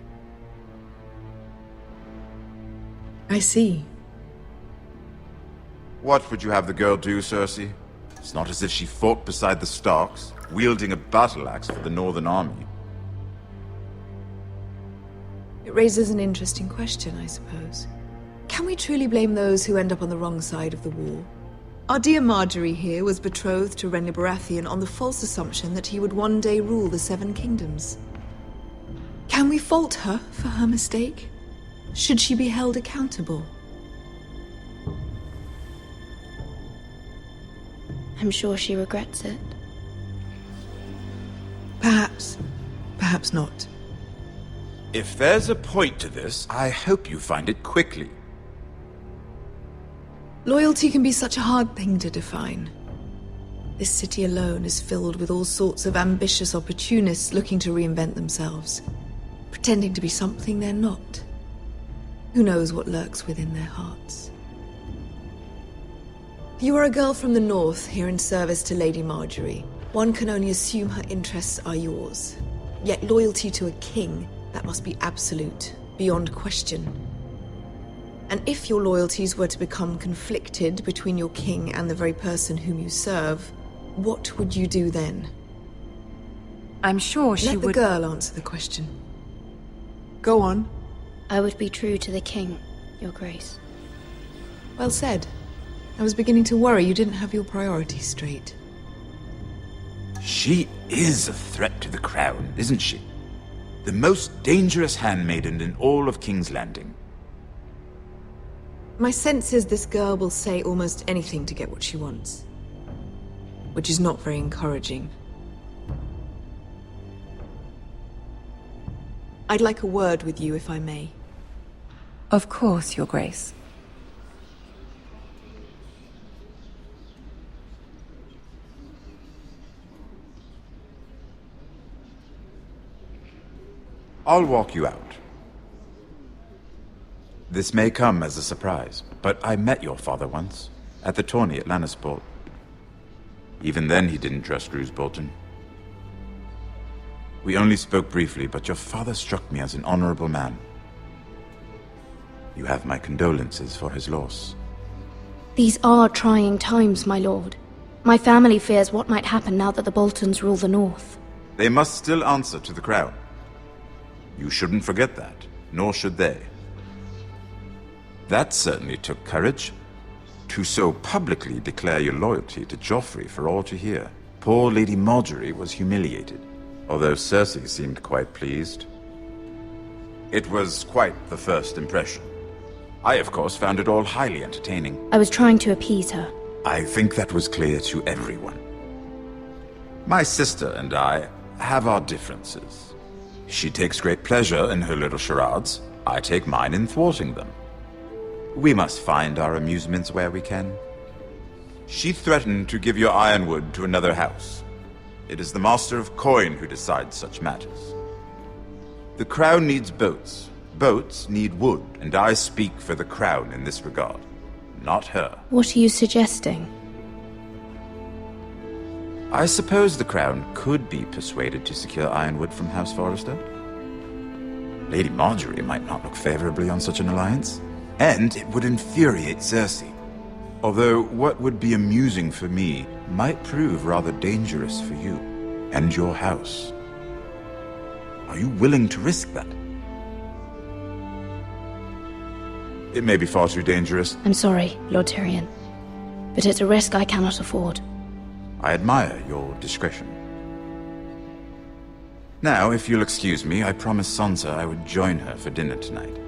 I see. What would you have the girl do, Cersei? It's not as if she fought beside the Starks, wielding a battle axe for the Northern Army. It raises an interesting question, I suppose. Can we truly blame those who end up on the wrong side of the war? Our dear Marjorie here was betrothed to Renly Baratheon on the false assumption that he would one day rule the Seven Kingdoms. Can we fault her for her mistake? Should she be held accountable? I'm sure she regrets it. Perhaps. Perhaps not. If there's a point to this, I hope you find it quickly. Loyalty can be such a hard thing to define. This city alone is filled with all sorts of ambitious opportunists looking to reinvent themselves, pretending to be something they're not. Who knows what lurks within their hearts? You are a girl from the north, here in service to Lady Marjorie. One can only assume her interests are yours. Yet loyalty to a king, that must be absolute, beyond question. And if your loyalties were to become conflicted between your king and the very person whom you serve, what would you do then? I'm sure she would... Let the girl answer the question. Go on. I would be true to the king, Your Grace. Well said. I was beginning to worry you didn't have your priorities straight. She is a threat to the crown, isn't she? The most dangerous handmaiden in all of King's Landing. My sense is this girl will say almost anything to get what she wants. Which is not very encouraging. I'd like a word with you, if I may. Of course, Your Grace. I'll walk you out. This may come as a surprise, but I met your father once, at the tourney at Lannisport. Even then he didn't trust Roose Bolton. We only spoke briefly, but your father struck me as an honorable man. You have my condolences for his loss. These are trying times, my lord. My family fears what might happen now that the Boltons rule the North. They must still answer to the crown. You shouldn't forget that, nor should they. That certainly took courage. To so publicly declare your loyalty to Joffrey for all to hear. Poor Lady Margaery was humiliated, although Cersei seemed quite pleased. It was quite the first impression. I, of course, found it all highly entertaining. I was trying to appease her. I think that was clear to everyone. My sister and I have our differences. She takes great pleasure in her little charades. I take mine in thwarting them. We must find our amusements where we can. She threatened to give your ironwood to another house. It is the Master of Coin who decides such matters. The crown needs boats. Boats need wood, and I speak for the crown in this regard, not her. What are you suggesting? I suppose the crown could be persuaded to secure ironwood from House Forrester. Lady Margaery might not look favorably on such an alliance, and it would infuriate Cersei. Although what would be amusing for me might prove rather dangerous for you and your house. Are you willing to risk that? It may be far too dangerous. I'm sorry, Lord Tyrion, but it's a risk I cannot afford. I admire your discretion. Now, if you'll excuse me, I promised Sansa I would join her for dinner tonight.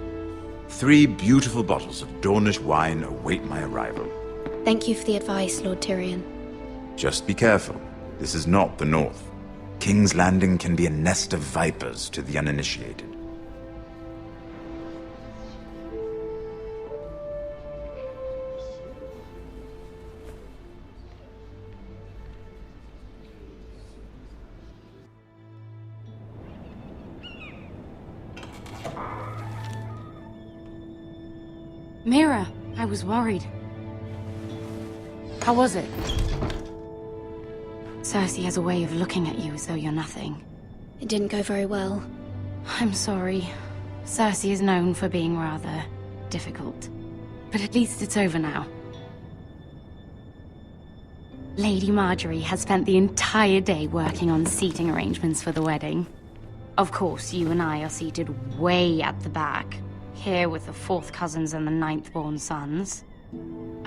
3 beautiful bottles of Dornish wine await my arrival. Thank you for the advice, Lord Tyrion. Just be careful. This is not the North. King's Landing can be a nest of vipers to the uninitiated. Mira, I was worried. How was it? Cersei has a way of looking at you as though you're nothing. It didn't go very well. I'm sorry. Cersei is known for being rather difficult. But at least it's over now. Lady Margaery has spent the entire day working on seating arrangements for the wedding. Of course, you and I are seated way at the back. Here with the 4th cousins and the 9th-born sons.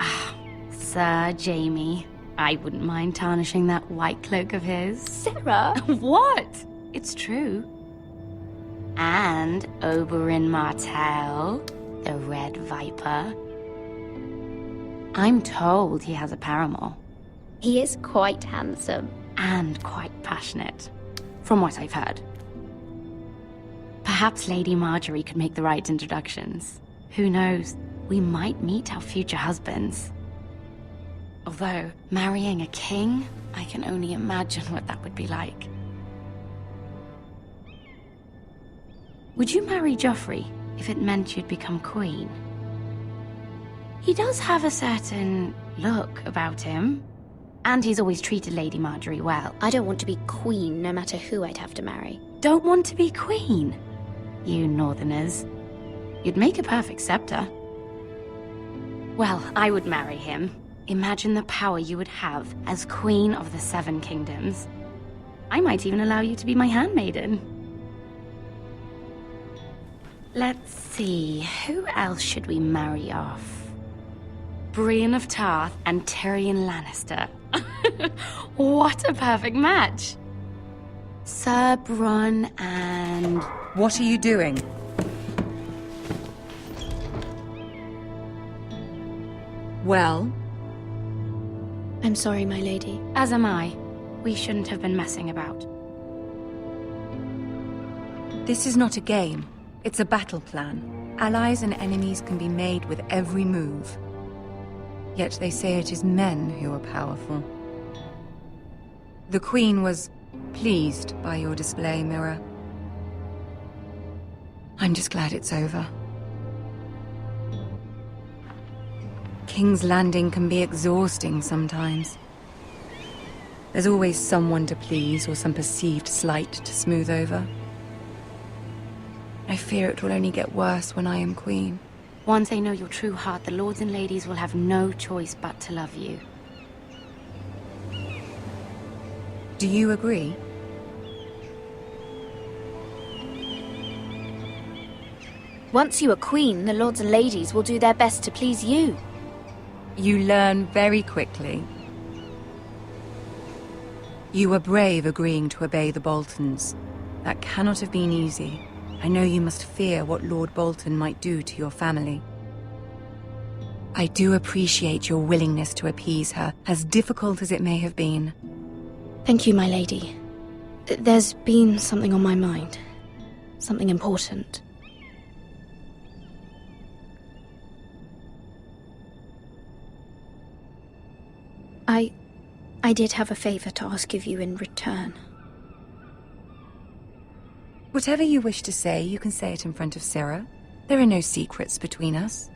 Ah, Sir Jaime. I wouldn't mind tarnishing that white cloak of his. Sarah! What? It's true. And Oberyn Martell, the Red Viper. I'm told he has a paramour. He is quite handsome. And quite passionate, from what I've heard. Perhaps Lady Margaery could make the right introductions. Who knows? We might meet our future husbands. Although, marrying a king, I can only imagine what that would be like. Would you marry Joffrey if it meant you'd become queen? He does have a certain look about him. And he's always treated Lady Margaery well. I don't want to be queen, no matter who I'd have to marry. Don't want to be queen? You northerners. You'd make a perfect scepter. Well, I would marry him. Imagine the power you would have as Queen of the 7 Kingdoms. I might even allow you to be my handmaiden. Let's see, who else should we marry off? Brienne of Tarth and Tyrion Lannister. What a perfect match! Sir Bronn and... What are you doing? Well? I'm sorry, my lady. As am I. We shouldn't have been messing about. This is not a game. It's a battle plan. Allies and enemies can be made with every move. Yet they say it is men who are powerful. The Queen was pleased by your display, Mira. I'm just glad it's over. King's Landing can be exhausting sometimes. There's always someone to please or some perceived slight to smooth over. I fear it will only get worse when I am queen. Once they know your true heart, the lords and ladies will have no choice but to love you. Do you agree? Once you are queen, the lords and ladies will do their best to please you. You learn very quickly. You were brave agreeing to obey the Boltons. That cannot have been easy. I know you must fear what Lord Bolton might do to your family. I do appreciate your willingness to appease her, as difficult as it may have been. Thank you, my lady. There's been something on my mind. Something important. I did have a favor to ask of you in return. Whatever you wish to say, you can say it in front of Sarah. There are no secrets between us.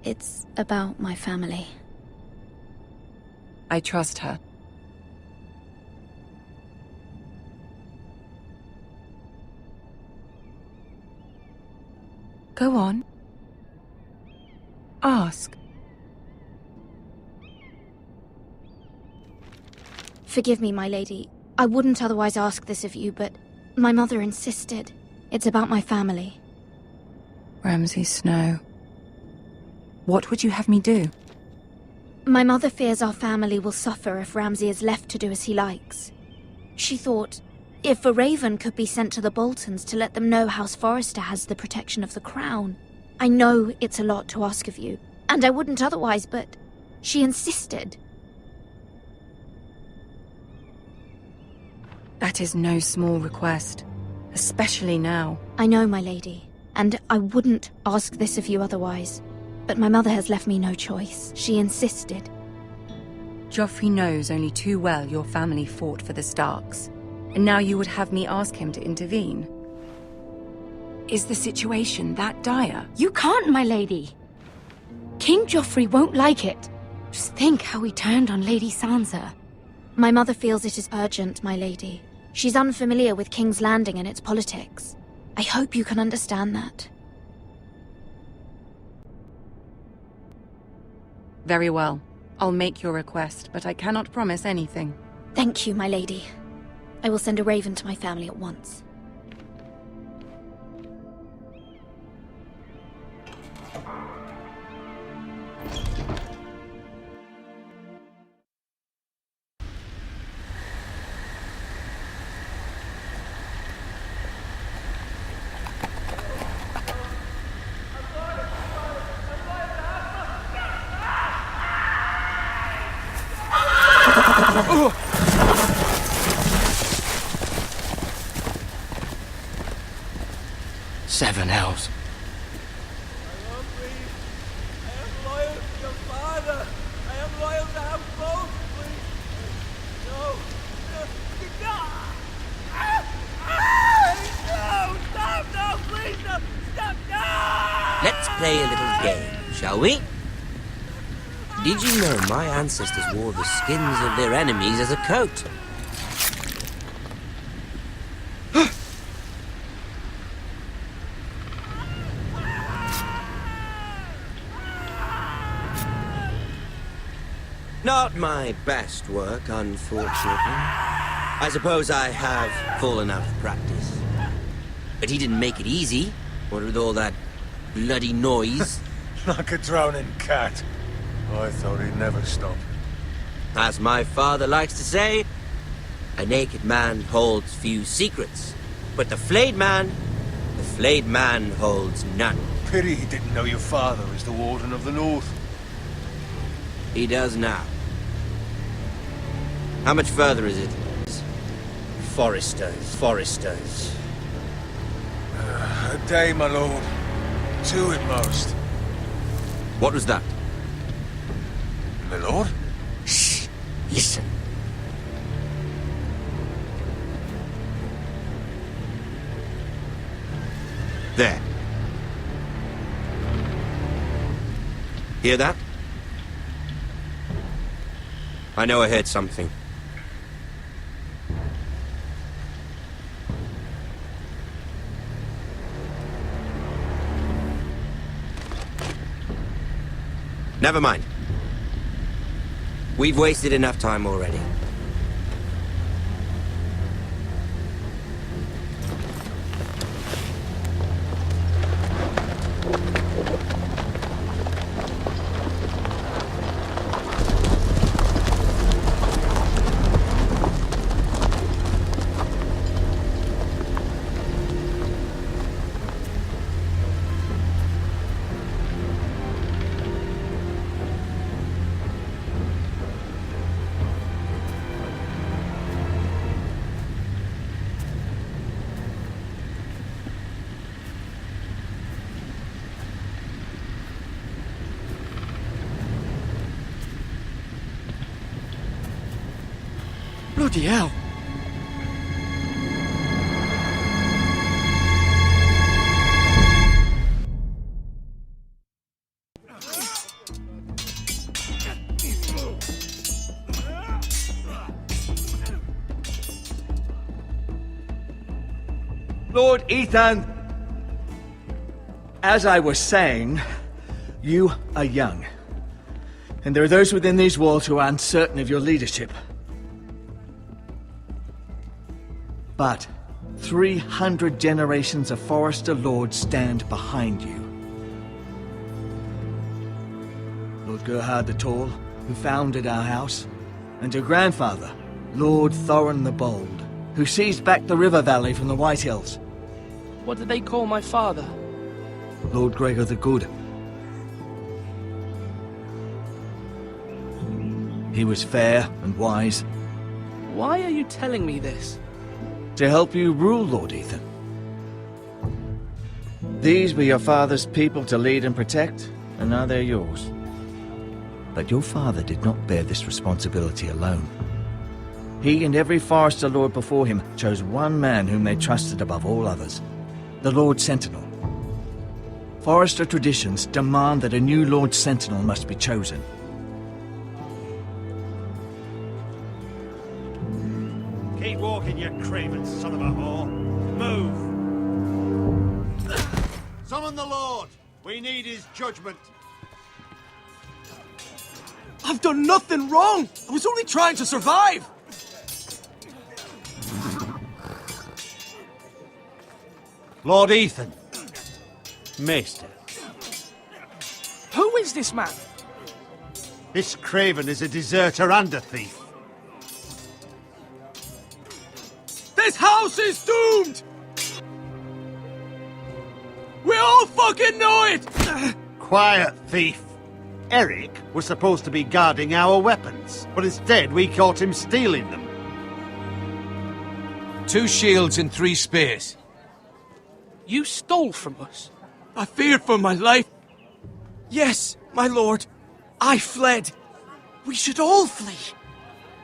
It's about my family. I trust her. Go on. Ask. Forgive me, my lady. I wouldn't otherwise ask this of you, but my mother insisted. It's about my family. Ramsay Snow. What would you have me do? My mother fears our family will suffer if Ramsay is left to do as he likes. She thought, if a raven could be sent to the Boltons to let them know House Forrester has the protection of the crown. I know it's a lot to ask of you, and I wouldn't otherwise, but she insisted. That is no small request, especially now. I know, my lady, and I wouldn't ask this of you otherwise. But my mother has left me no choice. She insisted. Joffrey knows only too well your family fought for the Starks, and now you would have me ask him to intervene. Is the situation that dire? You can't, my lady. King Joffrey won't like it. Just think how he turned on Lady Sansa. My mother feels it is urgent, my lady. She's unfamiliar with King's Landing and its politics. I hope you can understand that. Very well. I'll make your request, but I cannot promise anything. Thank you, my lady. I will send a raven to my family at once. Seven hells. Let's play a little game, shall we? Did you know my ancestors wore the skins of their enemies as a coat? Not my best work, unfortunately. I suppose I have fallen out of practice. But he didn't make it easy, what with all that bloody noise. Like a drowning cat. I thought he'd never stop. As my father likes to say, a naked man holds few secrets. But the flayed man holds none. Pity he didn't know your father is the Warden of the North. He does now. How much further is it? Forresters. A day, my lord. 2 at most. What was that? My lord? Shh! Listen. There. Hear that? I know I heard something. Never mind. We've wasted enough time already. Bloody hell. Lord Ethan! As I was saying, you are young. And there are those within these walls who are uncertain of your leadership. But 300 generations of Forrester lords stand behind you. Lord Gerhard the Tall, who founded our house, and your grandfather, Lord Thorin the Bold, who seized back the river valley from the White Hills. What did they call my father? Lord Gregor the Good. He was fair and wise. Why are you telling me this? To help you rule, Lord Ethan. These were your father's people to lead and protect, and now they're yours. But your father did not bear this responsibility alone. He and every Forrester lord before him chose one man whom they trusted above all others, the Lord Sentinel. Forrester traditions demand that a new Lord Sentinel must be chosen. Keep walking, you craven son of a whore. Move! Summon the Lord! We need his judgment. I've done nothing wrong! I was only trying to survive! Lord Ethan. Maester. Who is this man? This craven is a deserter and a thief. This house is doomed! We all fucking know it! Quiet, thief. Eric was supposed to be guarding our weapons, but instead we caught him stealing them. 2 shields and 3 spears. You stole from us. I feared for my life. Yes, my lord. I fled. We should all flee.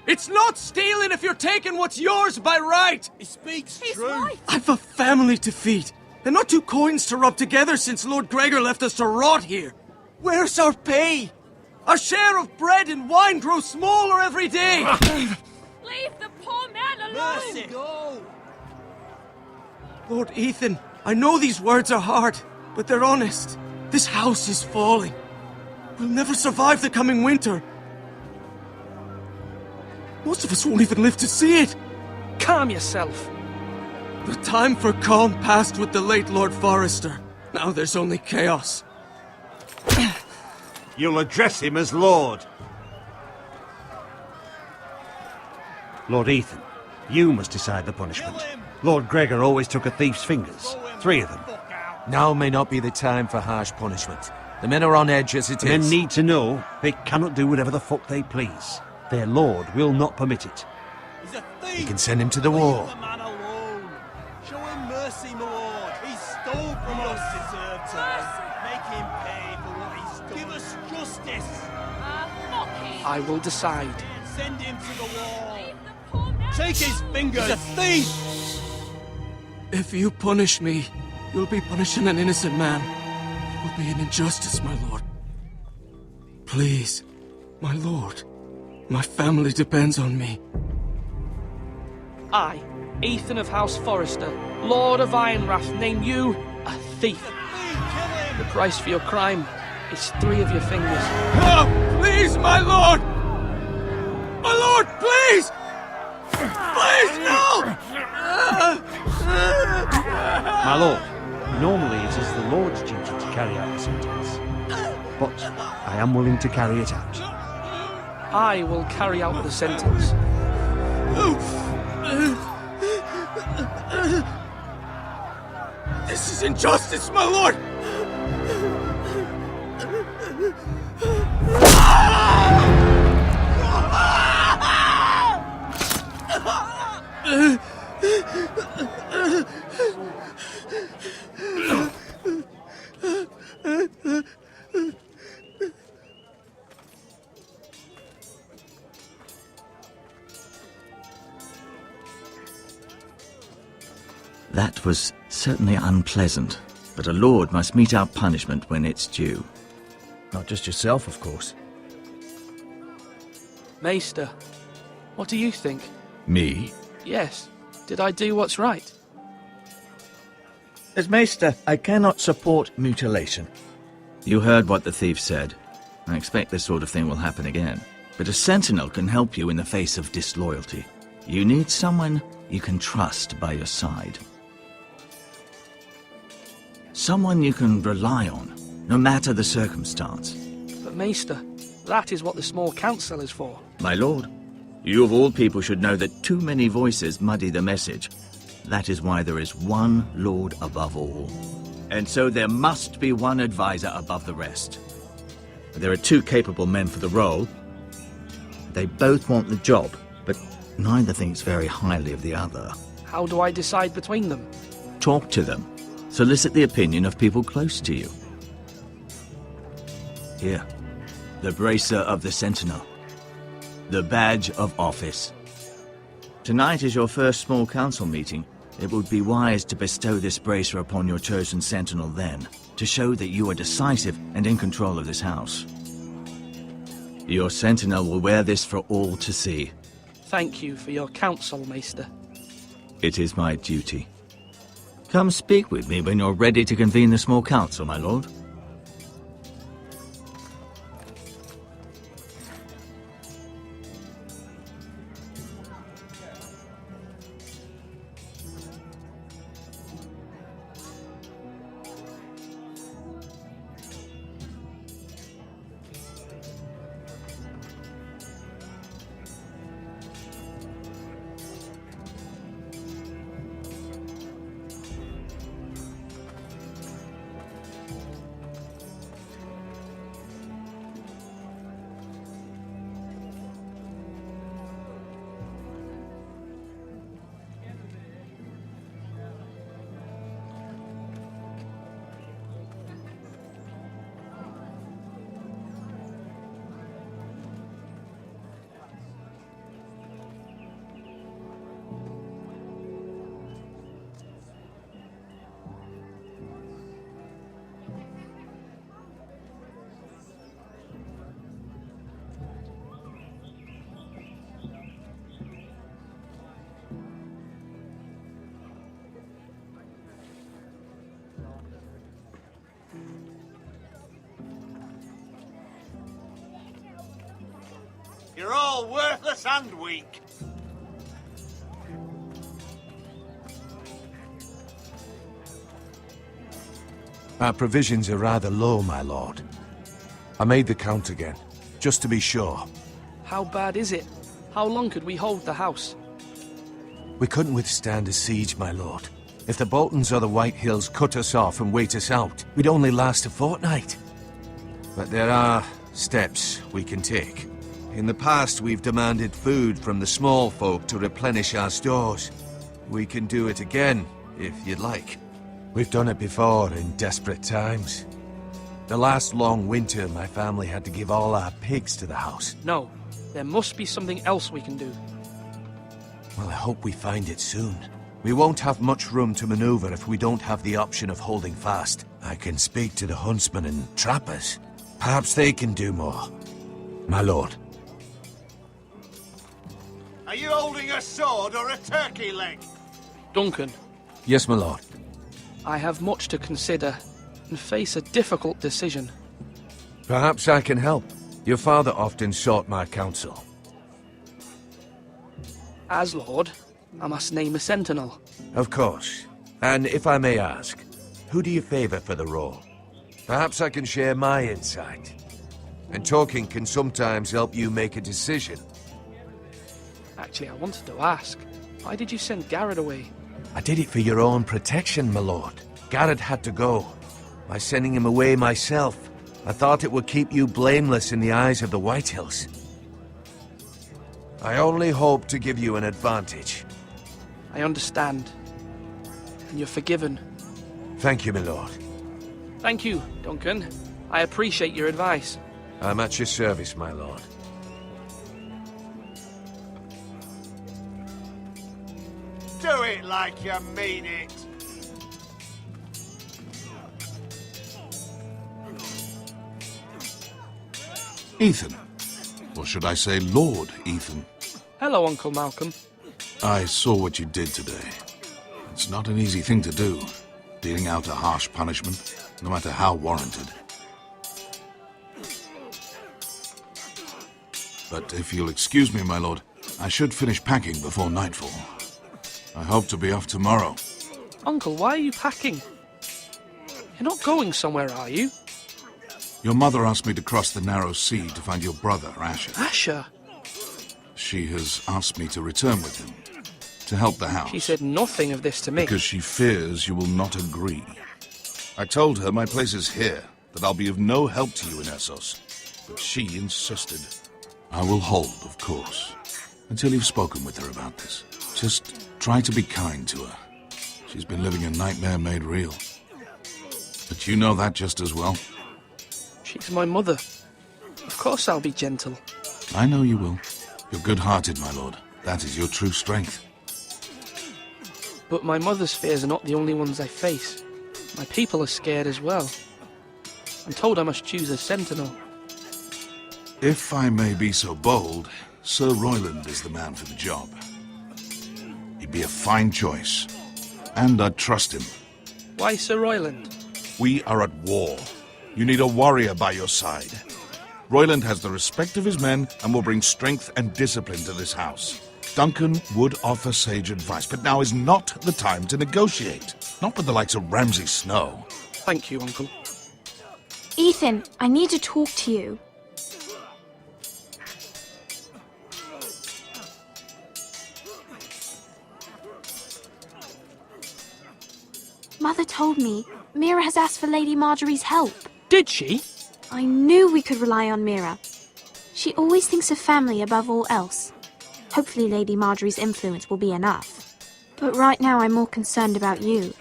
It's not stealing if you're taking what's yours by right. He speaks He's true. right. I've a family to feed, and not 2 coins to rub together since Lord Gregor left us to rot here. Where's our pay? Our share of bread and wine grows smaller every day. Leave the poor man alone! Mercy, go! Lord Ethan, I know these words are hard, but they're honest. This house is falling. We'll never survive the coming winter. Most of us won't even live to see it. Calm yourself. The time for calm passed with the late Lord Forrester. Now there's only chaos. You'll address him as Lord. Lord Ethan, you must decide the punishment. Lord Gregor always took a thief's fingers. 3 of them. Now may not be the time for harsh punishment. The men are on edge as it is. Men need to know they cannot do whatever the fuck they please. Their lord will not permit it. He's a thief! You can send him to the wall. Leave the man alone. Show him mercy, my lord. He stole from us. Deserved to make him pay for what he stole. Give us justice. I will decide. Send him to the wall. Take his fingers. He's a thief! If you punish me, you'll be punishing an innocent man. It will be an injustice, my lord. Please, my lord. My family depends on me. I, Ethan of House Forrester, Lord of Ironrath, name you a thief. The price for your crime is 3 of your fingers. No! Please, my lord! My lord, please! Please, no! My lord, normally it is the Lord's duty to carry out the sentence, but I am willing to carry it out. I will carry out the sentence. This is injustice, my lord! That was certainly unpleasant, but a lord must mete out punishment when it's due. Not just yourself, of course. Maester, what do you think? Me? Yes. Did I do what's right? As Maester, I cannot support mutilation. You heard what the thief said. I expect this sort of thing will happen again. But a sentinel can help you in the face of disloyalty. You need someone you can trust by your side. Someone you can rely on, no matter the circumstance. But Maester, that is what the small council is for. My lord, you of all people should know that too many voices muddy the message. That is why there is one lord above all. And so there must be one advisor above the rest. There are 2 capable men for the role. They both want the job, but neither thinks very highly of the other. How do I decide between them? Talk to them. Solicit the opinion of people close to you. Here, the bracer of the Sentinel. The badge of office. Tonight is your first small council meeting. It would be wise to bestow this bracer upon your chosen Sentinel then, to show that you are decisive and in control of this house. Your Sentinel will wear this for all to see. Thank you for your counsel, Maester. It is my duty. Come speak with me when you're ready to convene the small council, my lord. You're all worthless and weak. Our provisions are rather low, my lord. I made the count again, just to be sure. How bad is it? How long could we hold the house? We couldn't withstand a siege, my lord. If the Boltons or the White Hills cut us off and wait us out, we'd only last a fortnight. But there are steps we can take. In the past, we've demanded food from the small folk to replenish our stores. We can do it again, if you'd like. We've done it before in desperate times. The last long winter, my family had to give all our pigs to the house. No, there must be something else we can do. Well, I hope we find it soon. We won't have much room to maneuver if we don't have the option of holding fast. I can speak to the huntsmen and trappers. Perhaps they can do more. My lord. Are you holding a sword or a turkey leg? Duncan, Yes, my lord. I have much to consider and face a difficult decision. Perhaps I can help. Your father often sought my counsel. As Lord, I must name a sentinel. Of course. And if I may ask, who do you favor for the role? Perhaps I can share my insight. And talking can sometimes help you make a decision. Actually, I wanted to ask, why did you send Garrett away? I did it for your own protection, my lord. Garrett had to go. By sending him away myself, I thought it would keep you blameless in the eyes of the Whitehills. I only hope to give you an advantage. I understand. And you're forgiven. Thank you, my lord. Thank you, Duncan. I appreciate your advice. I'm at your service, my lord. Do it like you mean it. Ethan. Or should I say Lord Ethan? Hello, Uncle Malcolm. I saw what you did today. It's not an easy thing to do, dealing out a harsh punishment, no matter how warranted. But if you'll excuse me, my lord, I should finish packing before nightfall. I hope to be off tomorrow. Uncle, why are you packing? You're not going somewhere, are you? Your mother asked me to cross the narrow sea to find your brother, Asher. Asher? She has asked me to return with him, to help the house. She said nothing of this to me. Because she fears you will not agree. I told her my place is here, that I'll be of no help to you in Essos. But she insisted. I will hold, of course, until you've spoken with her about this. Just try to be kind to her. She's been living a nightmare made real. But you know that just as well. She's my mother. Of course I'll be gentle. I know you will. You're good-hearted, my lord. That is your true strength. But my mother's fears are not the only ones I face. My people are scared as well. I'm told I must choose a sentinel. If I may be so bold, Sir Royland is the man for the job. He'd be a fine choice. And I'd trust him. Why Sir Royland? We are at war. You need a warrior by your side. Royland has the respect of his men and will bring strength and discipline to this house. Duncan would offer sage advice, but now is not the time to negotiate. Not with the likes of Ramsay Snow. Thank you, Uncle. Ethan, I need to talk to you. Mother told me Mira has asked for Lady Marjorie's help. Did she? I knew we could rely on Mira. She always thinks of family above all else. Hopefully Lady Marjorie's influence will be enough. But right now I'm more concerned about you.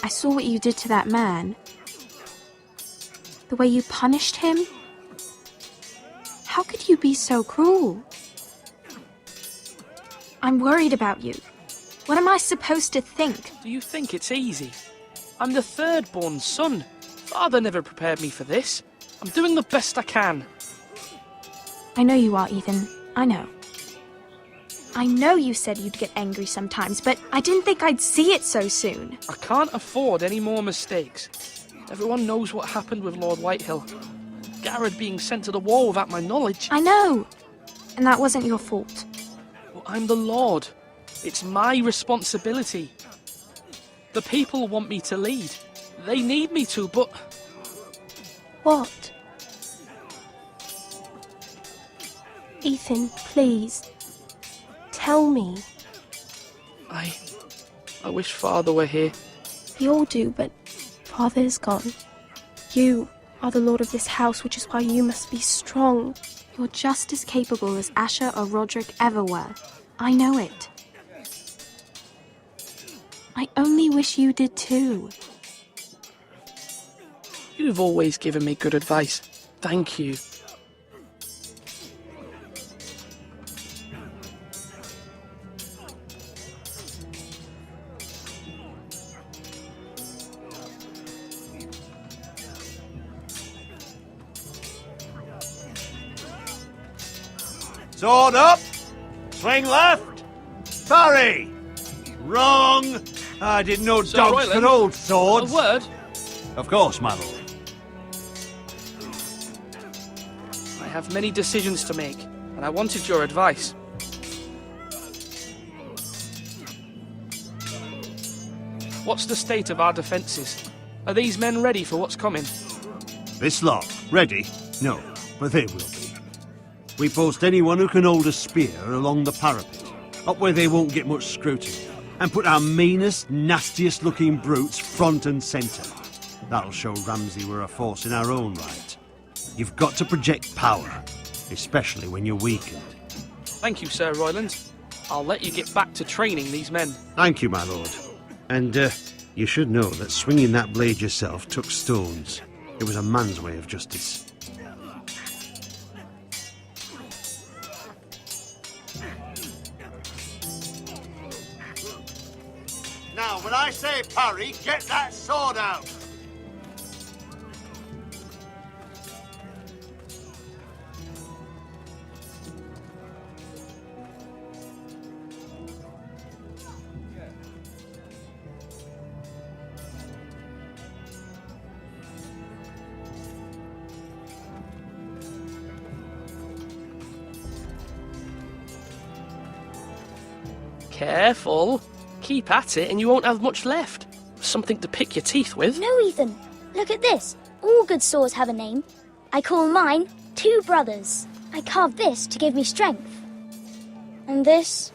I saw what you did to that man. The way you punished him. How could you be so cruel? I'm worried about you. What am I supposed to think? Do you think it's easy? I'm the third-born son. Father never prepared me for this. I'm doing the best I can. I know you are, Ethan. I know. I know you said you'd get angry sometimes, but I didn't think I'd see it so soon. I can't afford any more mistakes. Everyone knows what happened with Lord Whitehill. Garrett being sent to the war without my knowledge. I know. And that wasn't your fault. Well, I'm the Lord. It's my responsibility. The people want me to lead. They need me to, but... What? Ethan, please. Tell me. I wish Father were here. We all do, but Father is gone. You are the lord of this house, which is why you must be strong. You're just as capable as Asher or Roderick ever were. I know it. I only wish you did too. You've always given me good advice. Thank you. Sword up! Swing left! Parry! Wrong! I didn't know Sir dogs Royland, could hold swords. A word? Of course, my lord. I have many decisions to make, and I wanted your advice. What's the state of our defences? Are these men ready for what's coming? This lot, ready? No, but they will be. We post anyone who can hold a spear along the parapet, up where they won't get much scrutiny, and put our meanest, nastiest looking brutes front and centre. That'll show Ramsay we're a force in our own right. You've got to project power, especially when you're weakened. Thank you, Sir Royland. I'll let you get back to training these men. Thank you, my lord. And, you should know that swinging that blade yourself took stones. It was a man's way of justice. Now, when I say parry, get that sword out! Careful. Keep at it and you won't have much left. Something to pick your teeth with. No, Ethan. Look at this. All good swords have a name. I call mine Two Brothers. I carved this to give me strength. And this,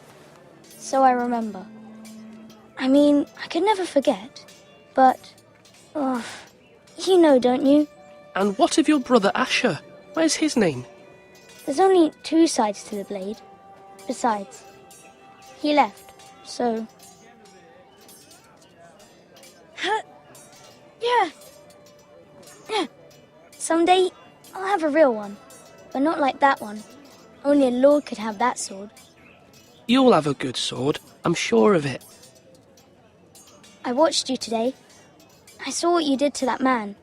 so I remember. I mean, I could never forget. But, oh, you know, don't you? And what of your brother Asher? Where's his name? There's only two sides to the blade. Besides, he left, so... Yeah. Someday, I'll have a real one. But not like that one. Only a lord could have that sword. You'll have a good sword. I'm sure of it. I watched you today. I saw what you did to that man.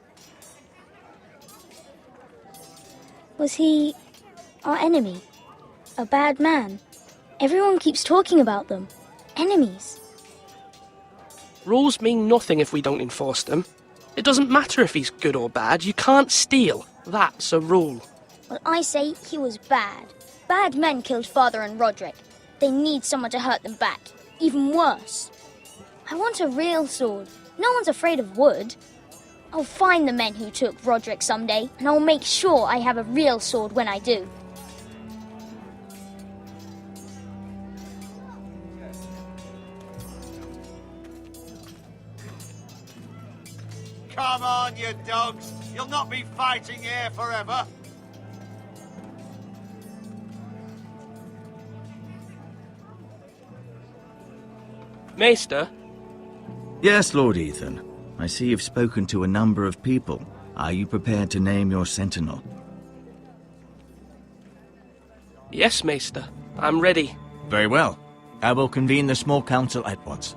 Was he our enemy? A bad man? Everyone keeps talking about them. Enemies. Rules mean nothing if we don't enforce them. It doesn't matter if he's good or bad. You can't steal. That's a rule. Well, I say he was bad. Bad men killed Father and Roderick. They need someone to hurt them back. Even worse. I want a real sword. No one's afraid of wood. I'll find the men who took Roderick someday, and I'll make sure I have a real sword when I do. Come on, you dogs! You'll not be fighting here forever! Maester? Yes, Lord Ethan. I see you've spoken to a number of people. Are you prepared to name your sentinel? Yes, Maester. I'm ready. Very well. I will convene the small council at once.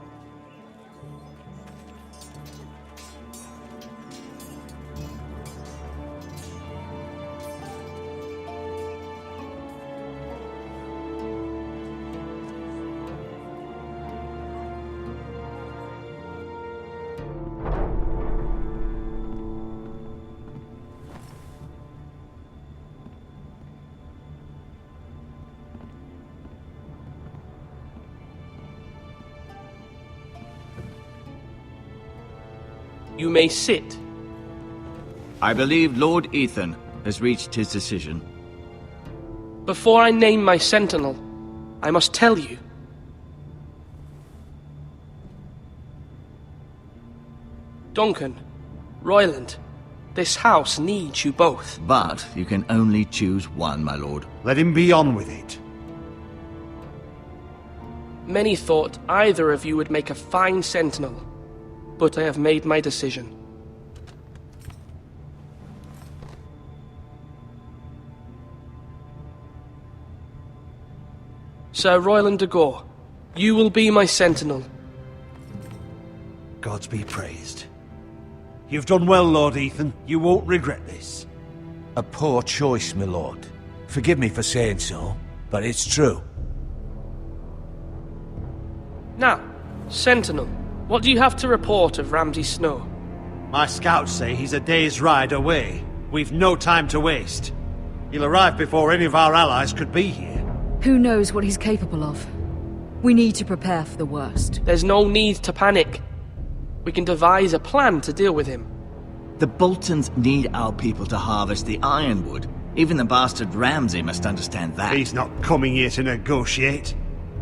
You may sit. I believe Lord Ethan has reached his decision. Before I name my sentinel, I must tell you. Duncan, Royland, this house needs you both. But you can only choose one, my lord. Let him be on with it. Many thought either of you would make a fine sentinel, but I have made my decision. Sir Royland de Gore, you will be my sentinel. Gods be praised. You've done well, Lord Ethan. You won't regret this. A poor choice, my lord. Forgive me for saying so, but it's true. Now, Sentinel, what do you have to report of Ramsay Snow? My scouts say he's a day's ride away. We've no time to waste. He'll arrive before any of our allies could be here. Who knows what he's capable of? We need to prepare for the worst. There's no need to panic. We can devise a plan to deal with him. The Boltons need our people to harvest the ironwood. Even the bastard Ramsay must understand that. He's not coming here to negotiate.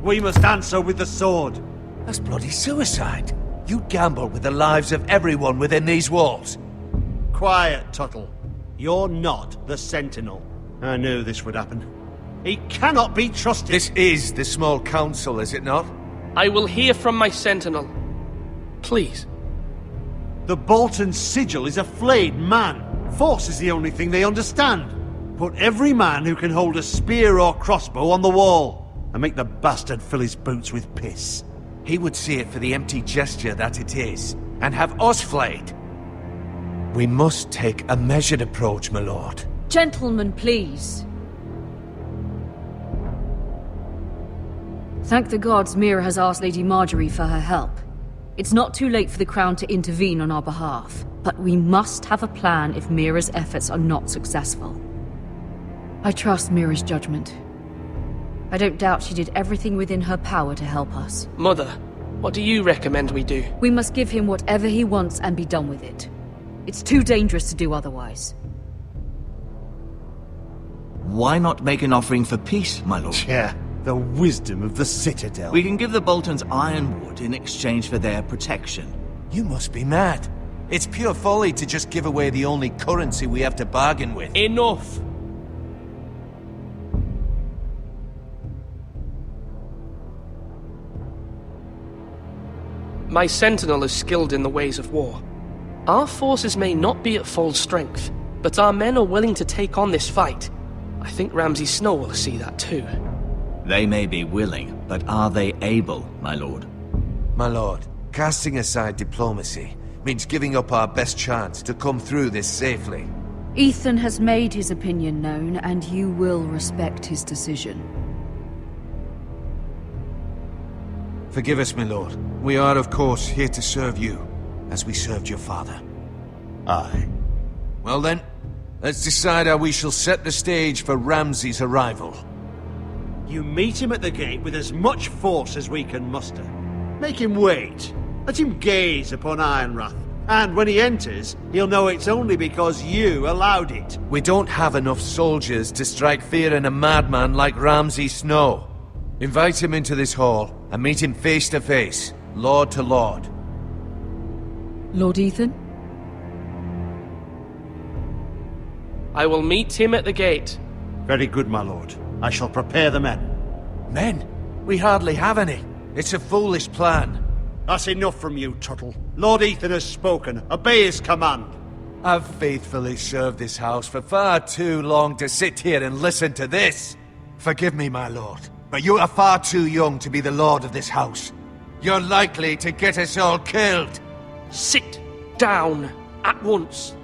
We must answer with the sword. That's bloody suicide. You gamble with the lives of everyone within these walls. Quiet, Tuttle. You're not the Sentinel. I knew this would happen. He cannot be trusted. This is the small council, is it not? I will hear from my Sentinel. Please. The Bolton sigil is a flayed man. Force is the only thing they understand. Put every man who can hold a spear or crossbow on the wall, and make the bastard fill his boots with piss. He would see it for the empty gesture that it is, and have us flayed. We must take a measured approach, my lord. Gentlemen, please. Thank the gods Mira has asked Lady Marjorie for her help. It's not too late for the Crown to intervene on our behalf, but we must have a plan if Mira's efforts are not successful. I trust Mira's judgment. I don't doubt she did everything within her power to help us. Mother, what do you recommend we do? We must give him whatever he wants and be done with it. It's too dangerous to do otherwise. Why not make an offering for peace, my lord? Yeah, the wisdom of the Citadel. We can give the Boltons ironwood in exchange for their protection. You must be mad. It's pure folly to just give away the only currency we have to bargain with. Enough! My Sentinel is skilled in the ways of war. Our forces may not be at full strength, but our men are willing to take on this fight. I think Ramsay Snow will see that too. They may be willing, but are they able, my lord? My lord, casting aside diplomacy means giving up our best chance to come through this safely. Ethan has made his opinion known, and you will respect his decision. Forgive us, my lord. We are, of course, here to serve you, as we served your father. Aye. Well then, let's decide how we shall set the stage for Ramsay's arrival. You meet him at the gate with as much force as we can muster. Make him wait. Let him gaze upon Ironrath. And when he enters, he'll know it's only because you allowed it. We don't have enough soldiers to strike fear in a madman like Ramsay Snow. Invite him into this hall and meet him face to face, lord to lord. Lord Ethan? I will meet him at the gate. Very good, my lord. I shall prepare the men. Men? We hardly have any. It's a foolish plan. That's enough from you, Tuttle. Lord Ethan has spoken. Obey his command. I've faithfully served this house for far too long to sit here and listen to this. Forgive me, my lord, but you are far too young to be the lord of this house. You're likely to get us all killed. Sit down at once.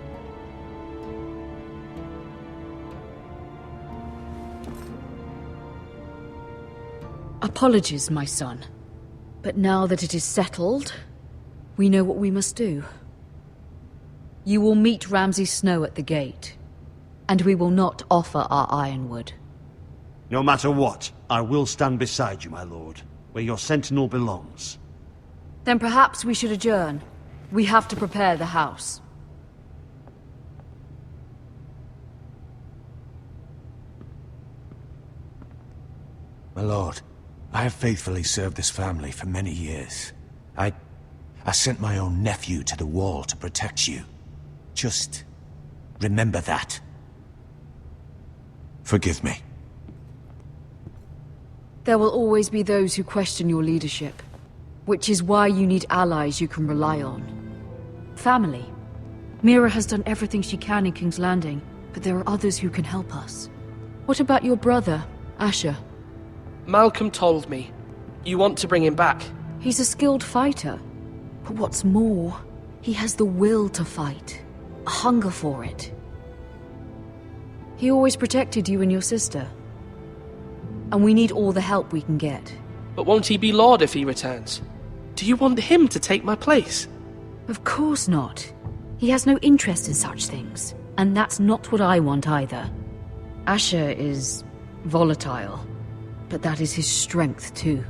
Apologies, my son. But now that it is settled, we know what we must do. You will meet Ramsay Snow at the gate, and we will not offer our ironwood. No matter what, I will stand beside you, my lord, where your sentinel belongs. Then perhaps we should adjourn. We have to prepare the house. My lord, I have faithfully served this family for many years. I sent my own nephew to the wall to protect you. Just remember that. Forgive me. There will always be those who question your leadership, which is why you need allies you can rely on. Family. Mira has done everything she can in King's Landing, but there are others who can help us. What about your brother, Asher? Malcolm told me. You want to bring him back? He's a skilled fighter. But what's more, he has the will to fight. A hunger for it. He always protected you and your sister. and we need all the help we can get. But won't he be Lord if he returns? Do you want him to take my place? Of course not. He has no interest in such things, and that's not what I want either. Asher is volatile, but that is his strength too.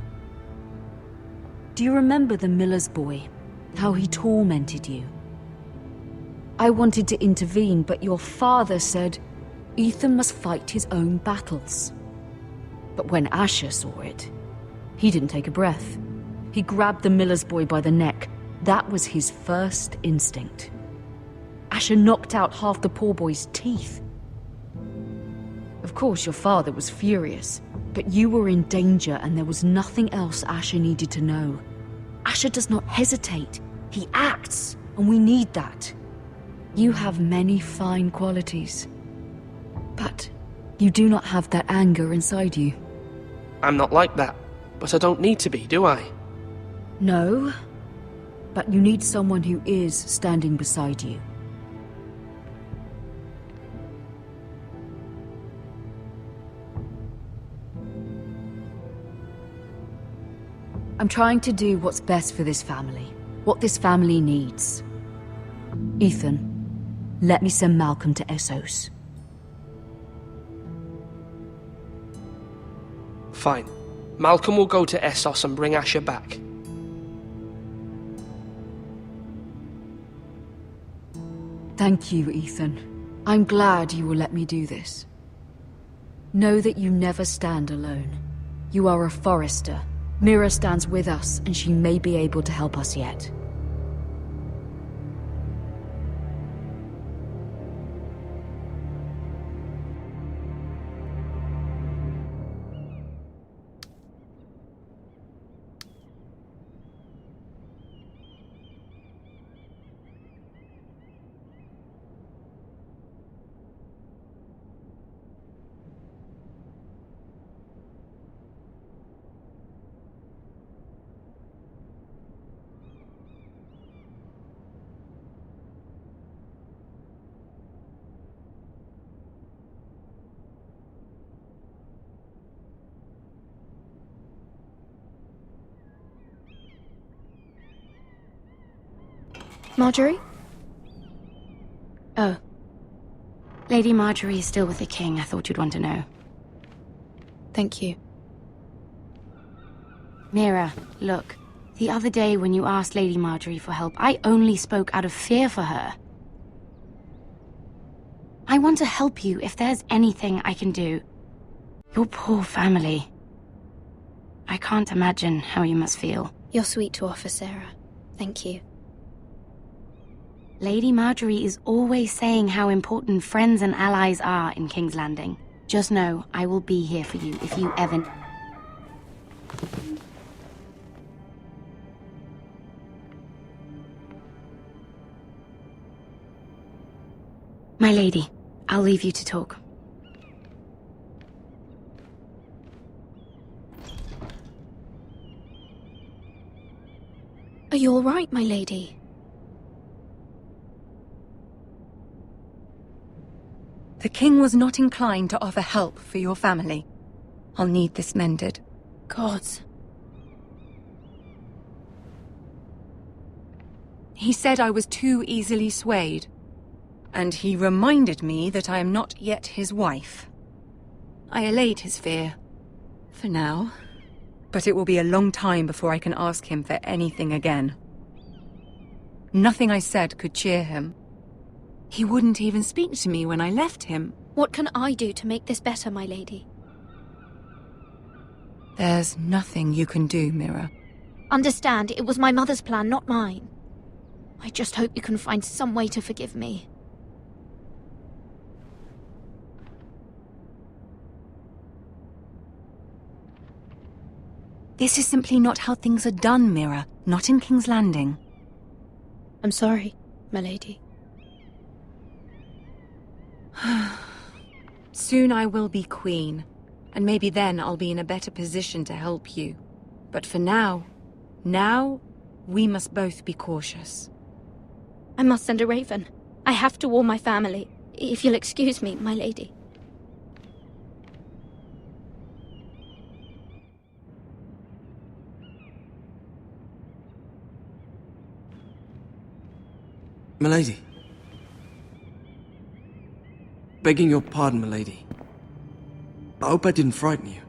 Do you remember the miller's boy? How he tormented you? I wanted to intervene, but your father said Ethan must fight his own battles. But when Asher saw it, he didn't take a breath. He grabbed the miller's boy by the neck. That was his first instinct. Asher knocked out half the poor boy's teeth. Of course, your father was furious, but you were in danger and there was nothing else Asher needed to know. Asher does not hesitate. He acts, and we need that. You have many fine qualities, but you do not have that anger inside you. I'm not like that, but I don't need to be, do I? No, but you need someone who is standing beside you. I'm trying to do what's best for this family, what this family needs. Ethan, let me send Malcolm to Essos. Fine. Malcolm will go to Essos and bring Asher back. Thank you, Ethan. I'm glad you will let me do this. Know that you never stand alone. You are a Forrester. Mira stands with us, and she may be able to help us yet. Marjorie? Oh. Lady Marjorie is still with the king. I thought you'd want to know. Thank you. Mira, look. The other day when you asked Lady Marjorie for help, I only spoke out of fear for her. I want to help you if there's anything I can do. Your poor family. I can't imagine how you must feel. You're sweet to offer, Sarah. Thank you. Lady Marjorie is always saying how important friends and allies are in King's Landing. Just know, I will be here for you if you ever... My lady, I'll leave you to talk. Are you all right, my lady? The king was not inclined to offer help for your family. I'll need this mended. Gods. He said I was too easily swayed. And he reminded me that I am not yet his wife. I allayed his fear. For now. But it will be a long time before I can ask him for anything again. Nothing I said could cheer him. He wouldn't even speak to me when I left him. What can I do to make this better, my lady? There's nothing you can do, Mira. Understand, it was my mother's plan, not mine. I just hope you can find some way to forgive me. This is simply not how things are done, Mira. Not in King's Landing. I'm sorry, my lady. Soon I will be queen, and maybe then I'll be in a better position to help you. But for now, we must both be cautious. I must send a raven. I have to warn my family. If you'll excuse me, my lady. Milady. Begging your pardon, milady. I hope I didn't frighten you.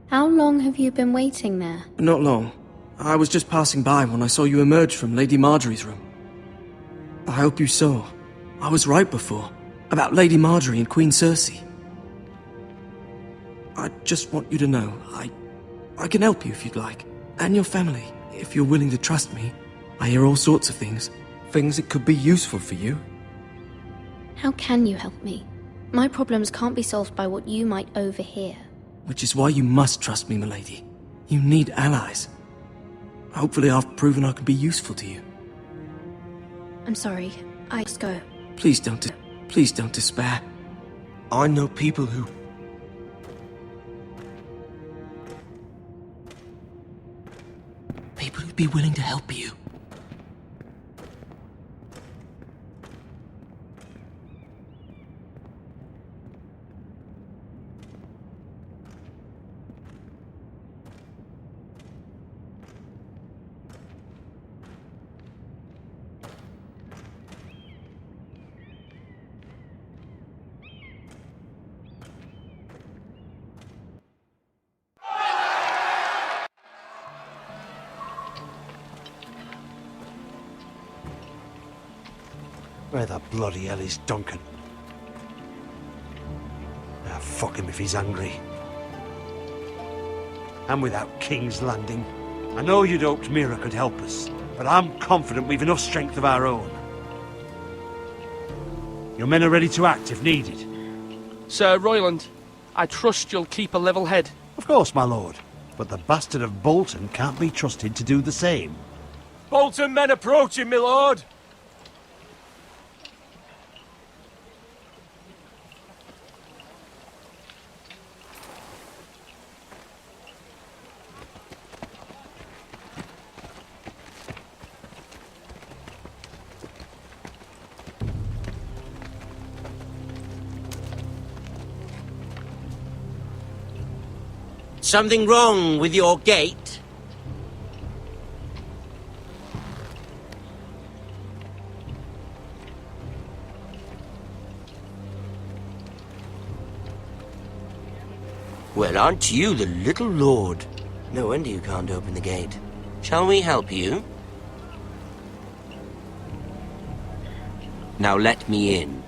How long have you been waiting there? Not long. I was just passing by when I saw you emerge from Lady Marjorie's room. I hope you saw. I was right before. About Lady Marjorie and Queen Cersei. I just want you to know, I can help you if you'd like. And your family, if you're willing to trust me. I hear all sorts of things. Things that could be useful for you. How can you help me? My problems can't be solved by what you might overhear. Which is why you must trust me, milady. You need allies. Hopefully I've proven I can be useful to you. I'm sorry. I must go. Please don't despair. I know people who... People who'd be willing to help you. Where the bloody hell is Duncan? Ah, fuck him if he's hungry. And without King's Landing. I know you'd hoped Mira could help us, but I'm confident we've enough strength of our own. Your men are ready to act if needed. Sir Royland, I trust you'll keep a level head. Of course, my lord. But the bastard of Bolton can't be trusted to do the same. Bolton men approaching, my lord! Something wrong with your gate? Well, aren't you the little lord? No wonder you can't open the gate. Shall we help you? Now let me in.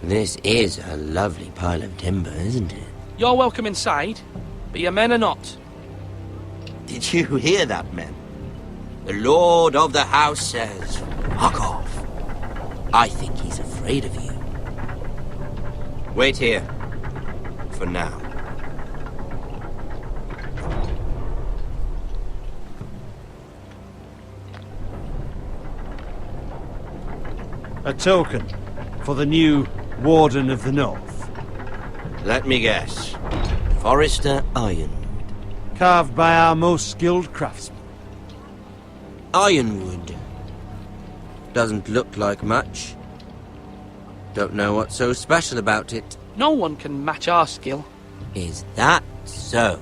This is a lovely pile of timber, isn't it? You're welcome inside, but your men are not. Did you hear that, men? The lord of the house says, fuck off. I think he's afraid of you. Wait here. For now. A token for the new Warden of the North. Let me guess. Forrester Ironwood. Carved by our most skilled craftsmen. Ironwood. Doesn't look like much. Don't know what's so special about it. No one can match our skill. Is that so?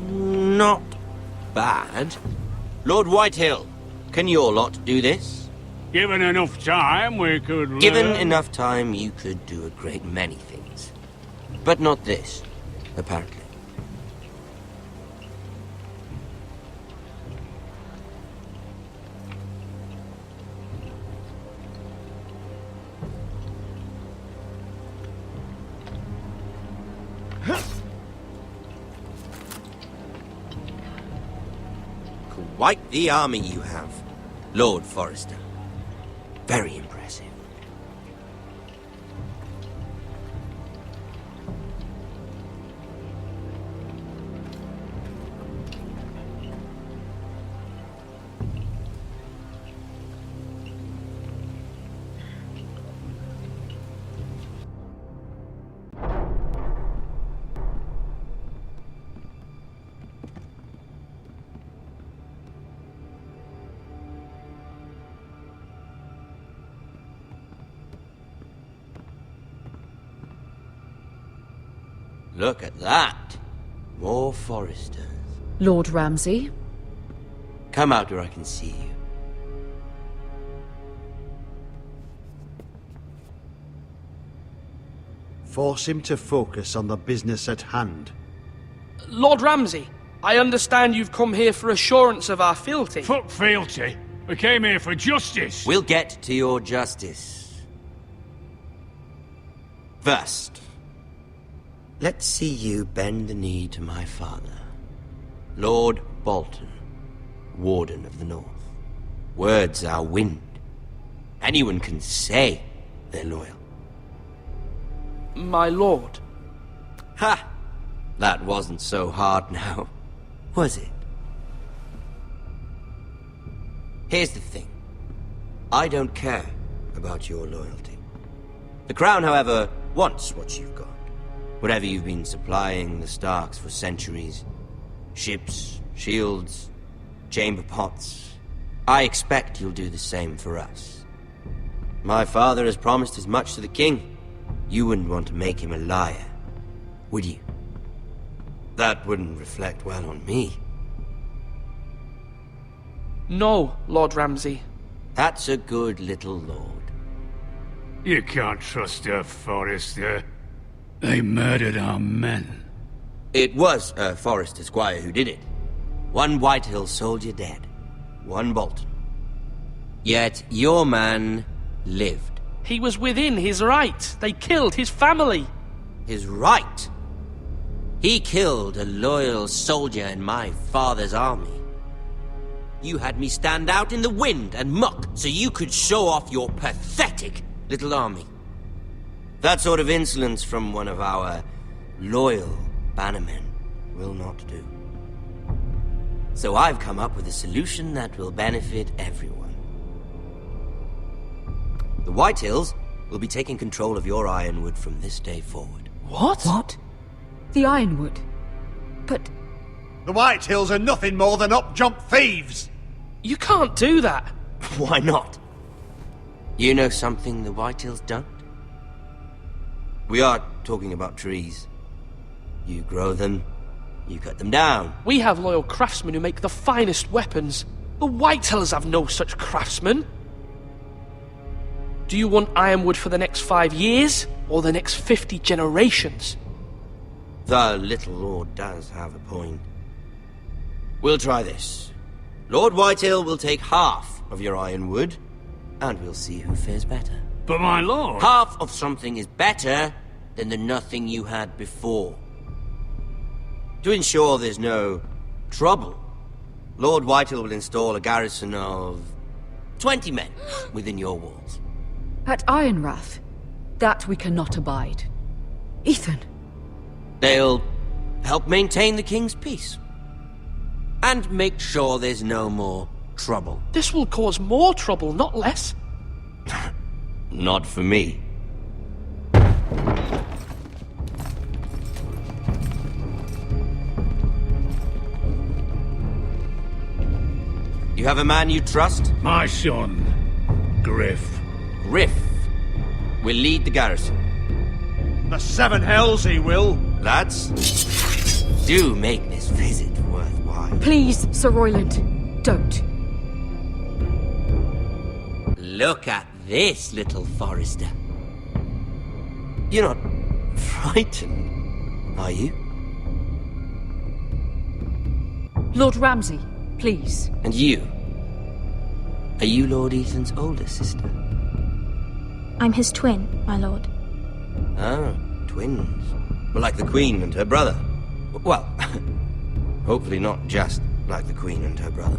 Not bad. Lord Whitehill, can your lot do this? Given enough time, we could... Given enough time, you could do a great many things. But not this, apparently. Quite the army you have, Lord Forrester. Very impressive. Look at that. More Forresters. Lord Ramsay? Come out where I can see you. Force him to focus on the business at hand. Lord Ramsay, I understand you've come here for assurance of our fealty. Fuck fealty. We came here for justice. We'll get to your justice. First, let's see you bend the knee to my father, Lord Bolton, Warden of the North. Words are wind. Anyone can say they're loyal. My lord. Ha! That wasn't so hard now, was it? Here's the thing. I don't care about your loyalty. The Crown, however, wants what you've got. Whatever you've been supplying the Starks for centuries. Ships, shields, chamber pots. I expect you'll do the same for us. My father has promised as much to the king. You wouldn't want to make him a liar, would you? That wouldn't reflect well on me. No, Lord Ramsay. That's a good little lord. You can't trust her, Forrester. They murdered our men. It was a Forrester squire who did it. One Whitehill soldier dead. One Bolton. Yet your man lived. He was within his right. They killed his family. His right? He killed a loyal soldier in my father's army. You had me stand out in the wind and muck so you could show off your pathetic little army. That sort of insolence from one of our loyal bannermen will not do. So I've come up with a solution that will benefit everyone. The Whitehills will be taking control of your ironwood from this day forward. What? What? The Ironwood? But... The Whitehills are nothing more than up-jump thieves! You can't do that! Why not? You know something the Whitehills don't? We are talking about trees. You grow them, you cut them down. We have loyal craftsmen who make the finest weapons. The Whitehills have no such craftsmen. Do you want ironwood for the next 5 years, or the next 50 generations? The little lord does have a point. We'll try this. Lord Whitehill will take half of your ironwood, and we'll see who fares better. But my lord... Half of something is better than the nothing you had before. To ensure there's no trouble, Lord Whitehill will install a garrison of 20 men within your walls. At Ironrath? That we cannot abide. Ethan! They'll help maintain the king's peace. And make sure there's no more trouble. This will cause more trouble, not less. Not for me. You have a man you trust? My son, Griff. Griff will lead the garrison. The seven hells he will. Lads, do make this visit worthwhile. Please, Sir Royland, don't. Look at this, little Forrester. You're not frightened, are you? Lord Ramsay, please. And you? Are you Lord Ethan's older sister? I'm his twin, my lord. Ah, twins. Well, like the Queen and her brother. Well, hopefully not just like the Queen and her brother.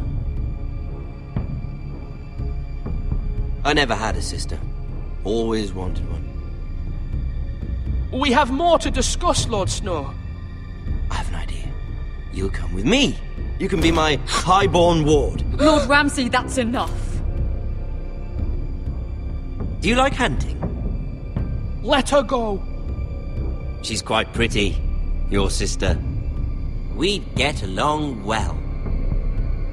I never had a sister. Always wanted one. We have more to discuss, Lord Snow. I have an idea. You'll come with me. You can be my highborn ward. Lord Ramsay, that's enough. Do you like hunting? Let her go. She's quite pretty, your sister. We'd get along well.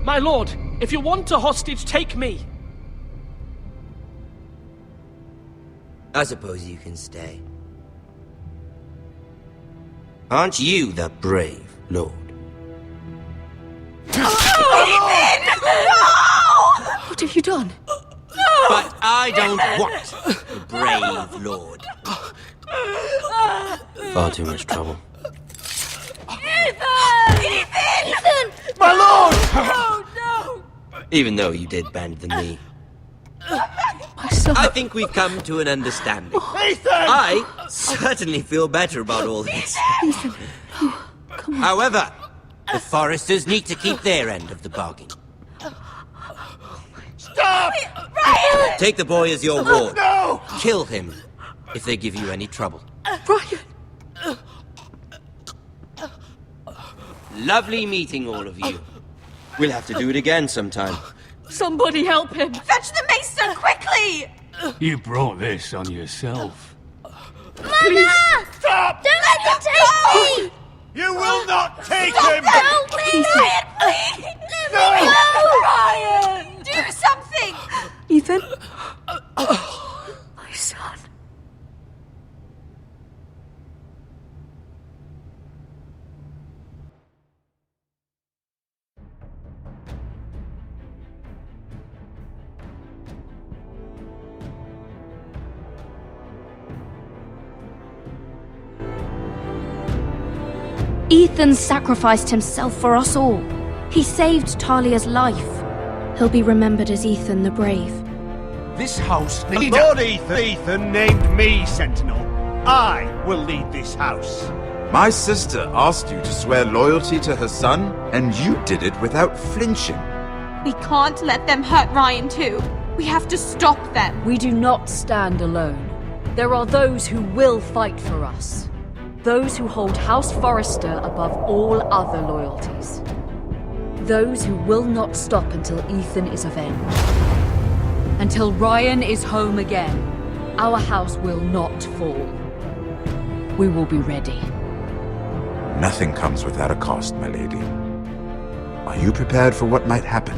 My lord, if you want a hostage, take me. I suppose you can stay. Aren't you the brave lord? What have you done? But I don't want the brave lord. Far too much trouble. Ethan! My lord! Oh, no! Even though you did bend the knee. My son. I think we've come to an understanding. Ethan! I certainly feel better about all this. Ethan, no. Come on. However, the Forresters need to keep their end of the bargain. Stop! Ryan! Take the boy as your ward. No! Kill him if they give you any trouble. Ryan! Lovely meeting all of you. We'll have to do it again sometime. Somebody help him! Fetch the maester, quickly! You brought this on yourself. Mama! Stop! Don't let them take me! You will not take Stop him! them! Please, Ryan, please! Let me go! Ryan! Do something! Ethan? My son. Ethan sacrificed himself for us all. He saved Talia's life. He'll be remembered as Ethan the Brave. This house needs... Lord Ethan named me Sentinel. I will lead this house. My sister asked you to swear loyalty to her son, and you did it without flinching. We can't let them hurt Ryan too. We have to stop them. We do not stand alone. There are those who will fight for us. Those who hold House Forrester above all other loyalties. Those who will not stop until Ethan is avenged. Until Ryan is home again, our house will not fall. We will be ready. Nothing comes without a cost, my lady. Are you prepared for what might happen?